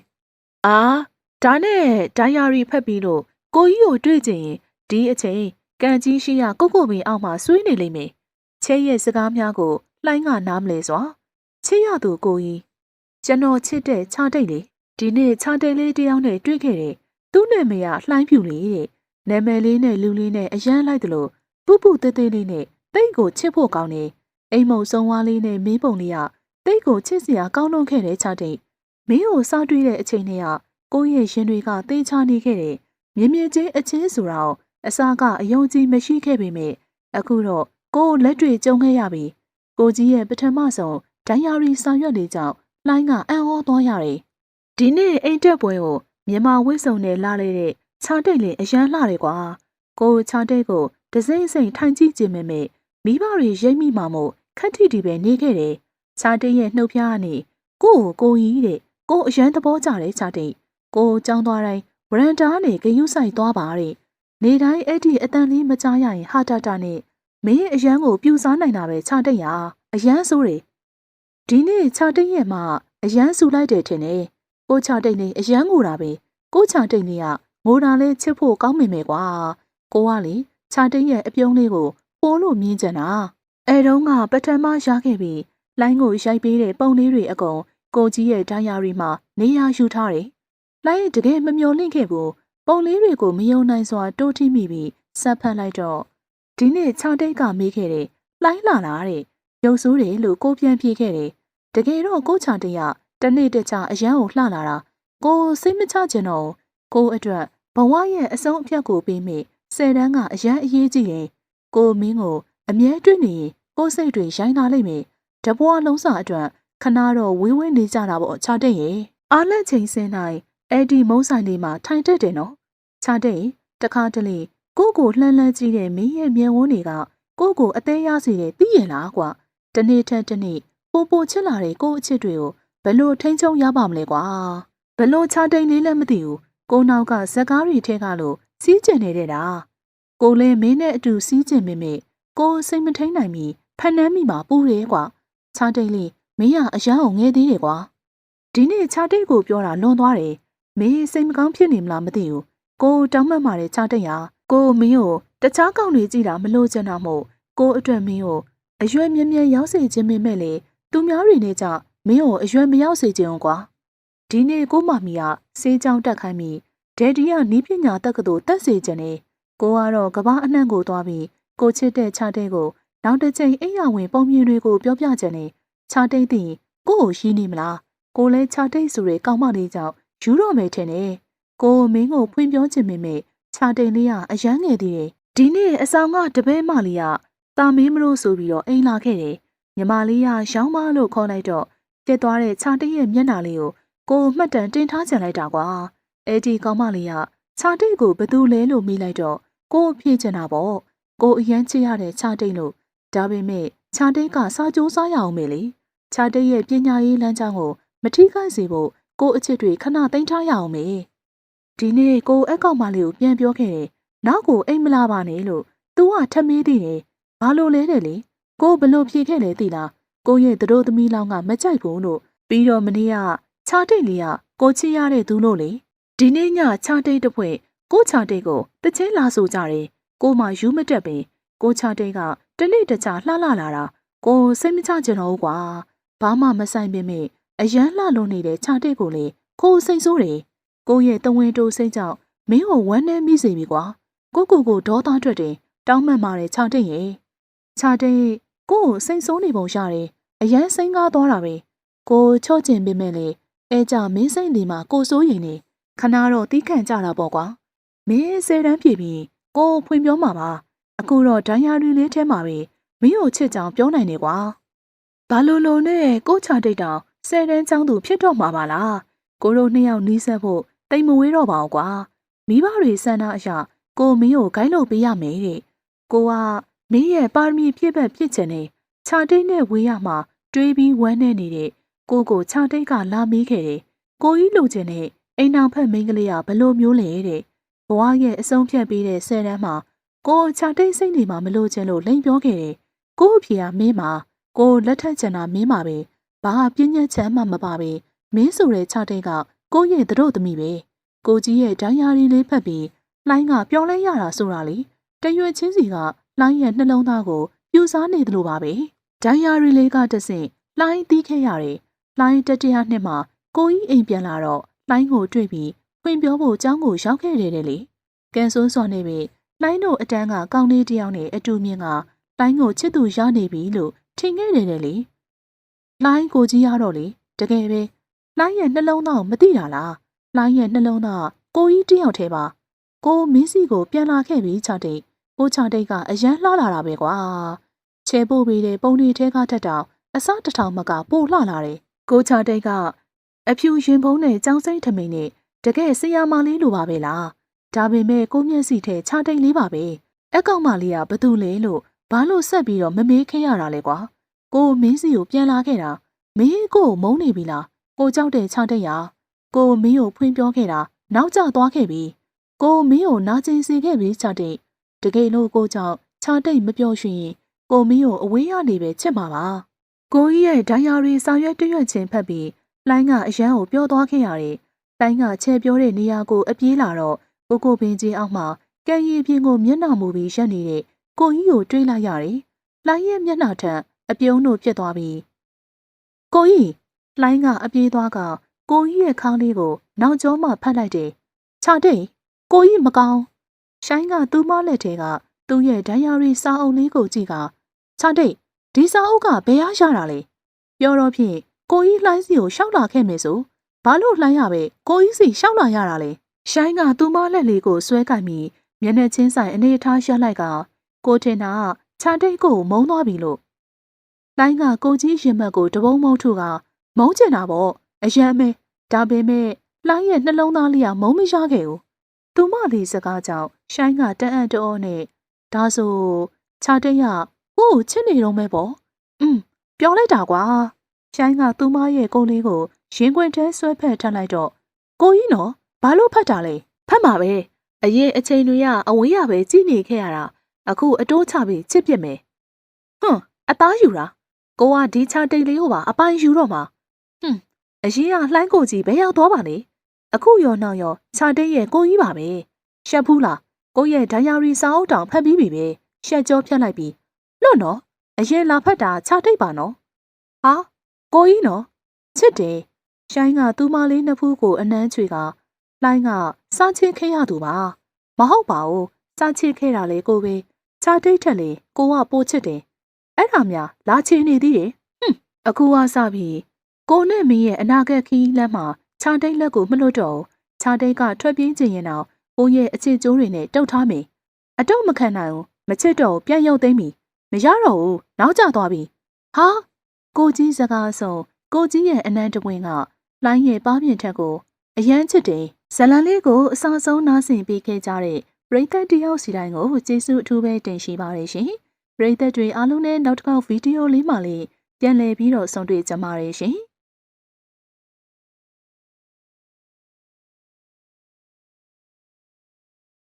Speaker 1: ဒါနဲ့ဒိုင်ယာရီဖက်ပြီးလို့ကိုကြီးကိုတွေ့ကြရင်ဒီအချိန်ကန်ကြီးရှိရကိုပင်အောက်မှာဆွေးနေလိမ့်မယ်ချဲရဲ့စကားများကိုလှိုင်းကနားမလဲစွာချစ်ရသူကိုကြီးကျွန်တော်ချစ်တဲ့ခြားတိတ်လေဒီနေ့ခြားတိတ်လေးတယောက်နဲ့တွေ့ခဲ့တယ်သူ့နာမည်ကလှိုင်းဖြူလေတဲ့နာမည်လေးနဲ့လူလေးနဲ့အရန်လိုက်တယ်လို့ပူသေးသေးလေးနဲ့တိတ်ကိုချစ်ဖို့ကောင်းတယ်အိမ်မုံဆုံးဝါးလေးနဲ့မင်းပုံလေးကတိတ်ကိုချစ်စရာကောင်းလွန်းခဲ့တဲ့ခြားတိတ်မင်းကိုစားတွေ့တဲ့အချိန်နဲ့ကကိုရဲ့ရင်တွေကသေချာနေခဲ့တယ်မြင်ချင်းအချင်းဆိုတော့အစားကအယုံကြည်မရှိခဲ့ပေမဲ့အခုတော့ကိုလက်တွေကျုံခဲ့ရပြီကိုကြီးရဲ့ပထမဆုံးဒိုင်ယာရီဆောင်ရွက်လေးကြောင့်လှိုင်းကအံ့ဩသွားရတယ်ဒီနေ့အိမ်တက်ပွဲကိုမြန်မာဝိစုံနဲ့လာလေတဲ့ခြားတိတ်လေးအရန်လှတယ်ကွာကိုခြားတိတ်ကိုတစိမ့်စိမ့်ထိုင်ကြည့်ခြင်းမဲ့မိဘတွေရိပ်မိမှမို့ခက်ထီတီပဲနေခဲ့တယ်ခြားတိတ်ရဲ့နှုတ်ဖျားကနေကိုကြီးတဲ့ကိုအရန်သဘောကျတယ်ခြားတိတ်ကိုကြောင်းသွားတိုင်းဝရန်တာနဲ့ဂယုဆိုင်သွားပါတဲ့နေတိုင်းအဲ့ဒီအတန်လေးမကြားရရင်ဟာတာနဲ့မင်းအရန်ကိုပြူစားနိုင်တာပဲခြားတိတ်ရအရန်ဆိုးတယ်ဒီနေ့ခြားတိတ်ရဲ့မှအရန်ဆူလိုက်တယ်ထင်တယ်ကိုခြားတိတ်နေအရန်ငိုတာပဲကိုခြားတိတ်နေကငိုတာလဲချစ်ဖို့ကောင်းမိမယ်ကွာကိုကလေခြားတိတ်ရဲ့အပြုံးလေးကိုပိုးလို့မြင်ကြတာအဲတုန်းကပထမရခဲ့ပြီးလိုင်းကိုရိုက်ပေးတဲ့ပုံလေးတွေအကုန်ကိုကြီးရဲ့ဒိုင်ယာရီမှာနေရာယူထားတယ်လိုင်းတကယ်မမျော်လင့်ခဲ့ဘူးပုံလေးတွေကိုမယုံနိုင်စွာတိုးထိမိပြီးဆက်ဖတ်လိုက်တော့ဒီနေ့ခြားတိတ်ကမေးခဲ့တယ်လိုင်းလာလားတဲ့ရုပ်ဆိုးတယ်လို့ကိုပြန်ပြေးခဲ့တယ်တကယ်တော့ကိုခြားတိတ်ကတနေ့တခြားအရန်ကိုလှလာတာကိုစိတ်မချချင်တော့ကိုအတွက်ဘဝရဲ့အဆုံးအဖြတ်ကိုပေးမိ10တန်းကအရန်အရေးကြီးတယ်ကိုမင်းကိုအမြဲတွေ့နေရင် ကိုစိတ်တွေရိုင်းလာလိမ့်မယ်တပွားလုံးစာအတွက်ခဏတော့ဝေးဝေးနေကြတာပေါ့ချတဲ့ရဲ့အားလက်ချိန်စင်းနိုင်အဲ့ဒီမုံဆိုင်လေးမှာထိုင်တက်တယ်နော်ချတဲ့တခါတလေကိုကိုလှမ်းလှမ်းကြည့်တဲ့မင်းရဲ့မျက်ဝန်းတွေကကိုကိုအသေးရစီတဲ့သိရလားကွာတနေ့ထက်တနေ့ပိုချစ်လာတဲ့ကိုအချစ်တွေကိုဘလို့ထိန်းချုံရပါမလဲကွာဘလို့ချတိန်လေးလည်းမသိဘူးကိုနောက်ကဇက်ကားတွေထဲကလို့စီးကျင်နေတဲ့တာကိုလည်းမင်းနဲ့အတူစီးကျင်မိမိကိုစိတ်မထိန်နိုင်မီဖန်နှမ်းမိမှာပူတယ်ကွာချတိန်လေးမင်းကအရန်အောင်ငဲသေးတယ်ကွာဒီနေ့ချတိတ်ကိုပြောတာလွန်သွားတယ်မင်းစိတ်မကောင်းဖြစ်နေမလားမသိဘူးကိုတောင်းမှတ်มาတဲ့ချတိတ်ဟာကိုမင်းကိုတခြားကောင်တွေကြည့်တာမလို့ချင်တာမို့ကိုအတွက်မင်းကိုအရွယ်မြဲမြဲရောက်စေခြင်းမဲ့လေသူများတွေနဲ့ကြမင်းကိုအရွယ်မရောက်စေခြင်းကွာဒီနေ့ကိုမမီကစေးကြောင်တက်ခိုင်းပြီးဒက်ဒီကနီးပညာတက္ကသိုလ်တက်စေခြင်းနဲ့ကိုကတော့ကဘာအနှံ့ကိုသွားပြီးကိုချစ်တဲ့ချတဲ့ကိုနောက်တစ်ချိန်အိမ်ရဝင်ပုံမြင်တွေကိုပြောပြခြင်းနဲ့ချတိတ်သည်ကိုကိုရှိနေမလားကိုလဲချတိတ်ဆိုတဲ့ကောင်မလေးကြောင့်ယူတော့မယ်ထင်တယ်ကိုမင်းကိုဖွင့်ပြောခြင်းမိမိချတိတ်လေးကအရန်ငယ်သေးတယ်ဒီနေ့အဆောင်ကတပည့်မလေးကတာမင်းမလို့ဆိုပြီးတော့အိမ်လာခဲ့တယ်ညီမလေးကရောင်းမလို့ခေါ်လိုက်တော့ပြက်သွားတဲ့ချတိတ်ရဲ့မျက်နှာလေးကိုမှတ်တမ်းတင်ထားချင်လိုက်တာကွာအဲ့ဒီကောင်မလေးကချတိတ်ကိုဘသူလဲလို့မိလိုက်တော့ကိုဖြေချင်တာပေါ့ကိုအရန်ချစ်ရတဲ့ချတိတ်လို့ဒါပေမဲ့ချတိတ်ကစားကြိုးစားရအောင်မေလေချတိတ်ရဲ့ပညာရေးလမ်းကြောင်းကိုမထိခိုက်စေဖို့ကိုအချစ်တွေခဏသိမ်းထားရအောင်မေဒီနေ့ကိုအကောင်မလေးကိုပြန်ပြောခဲ့တယ်နောက်ကိုအိမ်မလာပါနဲ့လို့သူကထမေးသေးတယ်ဘာလို့လဲတဲ့လေကိုဘလို့ဖြေခဲ့လဲသိလားကိုရဲ့တို့သမီးလောင်းကမကြိုက်ဘူးလို့ပြီးတော့မနေ့ကချတိတ်လေးကကိုချစ်ရတဲ့သူလို့လေဒီနေ့ညချတိတ်တစ်ဖွဲ့ကိုချတိတ်ကိုတချင်းလာဆိုကြတယ်ကိုမှယူမတက်ပင်ကိုချတိတ်ကတနေ့တခြားလှလာတာကိုစိတ်မချကြတော့ဘူးကွာဘာမှမဆိုင်ပင်မေအရန်လှလို့နေတဲ့ချတိတ်ကိုလေကိုစိတ်ဆိုးတယ်ကိုရဲ့တဝင်းတိုးစိတ်ကြောင့်မင်းကိုဝမ်းနဲ့မိစေပြီကွာကိုဒေါသထွက်တယ်တောင်းမှန်ပါတယ်ချတိတ်ရဲ့ချတိတ်ကိုစိတ်ဆိုးနေပုံရတယ်အရန်စိတ်ကားသွားတာပဲကိုချော့ကျင်ပင်မဲ့လေအဲကြမင်းစိတ်ဒီမှာကိုစိုးရင်နေခဏတော့တီးခံကြတာပေါ့ကွာမင်း10တန်းပြည့်ပြီးကိုဖွင့်ပြောမှာပါအခုတော့ဒိုင်ယာရီလေးထဲမှာပဲမင်းကိုချစ်ကြောင်ပြောနိုင်နေကွာဘာလို့နဲ့ကိုချတိတ်တောင်10တန်းကျောင်းသူဖြစ်တော့မှာပါလားကိုတို့နှစ်ယောက်နီးစပ်ဖို့တိမ်မဝေးတော့ပါဘူးကွာမိဘတွေစံနာအရာကိုမင်းကိုဂိုင်းလို့ပေးရမယ်တဲ့ကိုကမင်းရဲ့ပါရမီပြည့်ဘက်ဖြစ်ချင်နေချတိတ်နဲ့ဝေးရမှာတွေးပြီးဝမ်းနေနေတဲ့ကိုချတိတ်ကလာမေးခဲ့တယ်ကိုကြီးလိုချင်တဲ့အိမ်အောင်ဖက်မိန်းကလေးကဘလို့မျိုးလဲတဲ့ဘဝရဲ့အဆုံးဖြတ်ပေးတဲ့10တန်းမှာကိုချတိတ်စိတ်နေမှာမလို့ချင်လို့လိန်ပြောခဲ့တယ်ကိုအဖေကမင်းမှာကိုလက်ထက်ချင်တာမင်းပါပဲဘာပြင်းညက်ချမ်းမှမပါပဲမင်းဆိုတဲ့ချတိတ်ကကိုရဲ့တို့သမီးပဲကိုကြီးရဲ့ဒိုင်ယာရီလေးဖက်ပြီးလှိုင်းကပြောင်းလဲရတာဆိုတာလေတရွက်ချင်းစီကလှိုင်းရဲ့နှလုံးသားကိုပြူစားနေသလိုပါပဲဒိုင်ယာရီလေးကတဆင့်လှိုင်းတီးခဲ့ရတယ်လှိုင်းတတိယနှစ်မှာကိုကြီးအိမ်ပြန်လာတော့လှိုင်းကိုတွေ့ပြီးဖွင့်ပြောဖို့ကျောင်းကိုရောက်ခဲ့တယ်လေကန်ဆိုးစော်နေပြီလှိုင်းတို့အတန်းကကောင်းလေးတယောက်နဲ့အတူမြင်ကလှိုင်းကိုချစ်သူရနေပြီလို့ထင်ခဲ့တယ်လေလှိုင်းကိုကြီးရတော့လေတကယ်ပဲလှိုင်းရဲ့နှလုံးသားကိုမသိတာလားလှိုင်းရဲ့နှလုံးသားကိုကြီးတယောက်ထဲပါကိုမင်းစီကိုပြန်လာခဲ့ပြီးချတိတ်ကိုချတိတ်ကအရန်လှလာတာပဲကွာချဲပို့ပြီးတဲ့ပုံတွေထဲကထက်တောင်အစတစ်ထောင်မကပို့လှလာတယ်ကိုချတိတ်ကအဖြူရင်ဖုံးနဲ့ကြောင်စိမ့်ထမိန်နဲ့တကယ်ဆရာမလေးလိုပါပဲလားဒါပေမဲ့ကိုမျက်စိထဲချတိတ်လေးပါပဲအကောင်မလေးကဘသူလဲလို့ဘာလို့ဆက်ပြီးတော့မမေးခဲ့ရတာလဲကွာကိုမင်းစီကိုပြန်လာခဲ့တာမင်းကိုမုန်းနေပြီလားကိုကြောက်တဲ့ချတိတ်ရကိုမင်းကိုဖွင့်ပြောခဲ့တာနောက်ကျသွားခဲ့ပြီကိုမင်းကိုနာကျင်စေခဲ့ပြီချတိတ်တကယ်လို့ကိုကြောင့်ချတိတ်မပြောရွှင်ကိုမင်းကိုအဝေးရနေပဲချစ်မှာပါကိုကြီးရဲ့ဒိုင်ယာရီစာရွက်တရွက်ချင်းဖတ်ပြီးလှိုင်းကအရန်ကိုပြောသွားခဲ့ရတယ်။လှိုင်းကချဲပြောတဲ့နေရာကိုအပြေးလာတော့ကိုပင်ကြီးအောက်မှာကံရည်ပြင်းကိုမျက်နှာမူပြီးရက်နေတဲ့ကိုကြီးကိုတွေးလိုက်ရတယ်။လှိုင်းရဲ့မျက်နှာထက်အပြုံးတို့ဖြစ်သွားပြီးကိုကြီးလှိုင်းကအပြေးသွားကကိုကြီးရဲ့ခေါင်းလေးကိုနောက်ကျောမှဖတ်လိုက်တယ်။ချတိတ်ကိုကြီးမကောင်းရှိုင်းကသူ့မလက်ထဲကသူ့ရဲ့ဒိုင်ယာရီစာအုပ်လေးကိုကြည့်ကချတိတ်ဒီစာအုပ်ကဘယ်ရတာလဲပြောတော့ဖြင့်ကိုကြီးလှိုင်းစီကိုရှောက်လာခဲ့မယ်ဆိုဘာလို့လှိုင်းရပဲကိုကြီးစီရှောက်လာရတာလဲရှိုင်းကသူ့မလက်လေးကိုဆွဲကင်ပြီးမျက်နှာချင်းဆိုင်အနေထားရှက်လိုက်ကကိုထင်တာချတိတ်ကိုမုန်းသွားပြီလို့ လိုင်းကကိုကြီးရင်မက်ကိုတပုံးမုံထုကမုန်းကျင်တာပေါ့အရန်မဲဒါပေမဲ့လိုင်းရဲ့နှလုံးသားလေးကမုန်းမရခဲ့ဘူးသူမလေးစကားကြောင့်ရှိုင်းကတအံ့တော်နဲ့ဒါဆိုခြာတိတ်ကကို့ကိုချစ်နေတော့မဲပေါ့ပြောလိုက်တာကွာရှိုင်းကသူမရဲ့ကိုယ်လေးကိုရင်ခွင်ထဲဆွဲဖက်ထလိုက်တော့ကိုကြီးနော်ဘာလို့ဖတ်တာလဲဖတ်မှာပဲအရင်အချိန်တွေကအဝေးရပဲကြည်နေခဲ့ရတာအခုအတိုးချပြီးချစ်ပြစ်မယ်အသားယူတာကိုကဒီခြာတိတ်လေးကိုပါအပိုင်ယူတော့မှာအရင်ကလှိုင်းကိုကြီးဘယ်ရောက်သွားပါလဲအခုရောနောက်ရောခြာတိတ်ရဲ့ကိုကြီးပါပဲရှက်ဘူးလားကိုရဲ့ဒိုင်ယာရီစာအုပ်တောင်ဖတ်ပြီးပြီပဲရှက်ကြောဖြတ်လိုက်ပြီးလွတ်နော်အရင်လာဖတ်တာခြာတိတ်ပါနော်ဟာကိုကြီးနော်ချစ်တယ်ရှိုင်းကသူမလေးနှစ်ဖူးကိုအနှမ်းချွေကလှိုင်းကစားချင်းခဲရသူပါမဟုတ်ပါဘူးစားချင်းခဲတာလေကိုပဲခြာတိတ်ထက်လေကိုကပိုချစ်တယ်အဲ့ဒါများလာချင်းနေသေးတယ်အခုကစပြီကိုနဲ့မင်းရဲ့အနာဂတ်ခီးလမ်းမှာခြာတိတ်လက်ကိုမလွတ်တော့ခြာတိတ်ကထွက်ပြေးခြင်းရင်တော့ကိုရဲ့အချစ်ကျိုးတွေနဲ့တုတ်ထားမယ်အတော့မခံနိုင်ဘူးမချစ်တော့ပြန်ရုပ်သိမ်းပြီမရတော့ဘူးနောက်ကျသွားပြီဟာကိုကြီးစကားဆုံးကိုကြီးရဲ့အနံတပွင့်ကလိုင်းရဲ့ပါးပြင်ထက်ကိုအယမ်းချစ်တယ်ဇလန်လေးကိုအစားဆုံးနားဆင်ပေးခဲ့ကြတဲ့ပရိသတ်တယောက်စီတိုင်းကိုကျေးဇူးအထူးပဲတင်ရှိပါတယ်ရှင်ပရိသတ်တွေအားလုံးနဲ့နောက်တစ်ခေါက်ဗီဒီယိုလေးမှလည်းပြန်လည်ပြီးတော့ဆုံတွေ့ကြပါရရှင်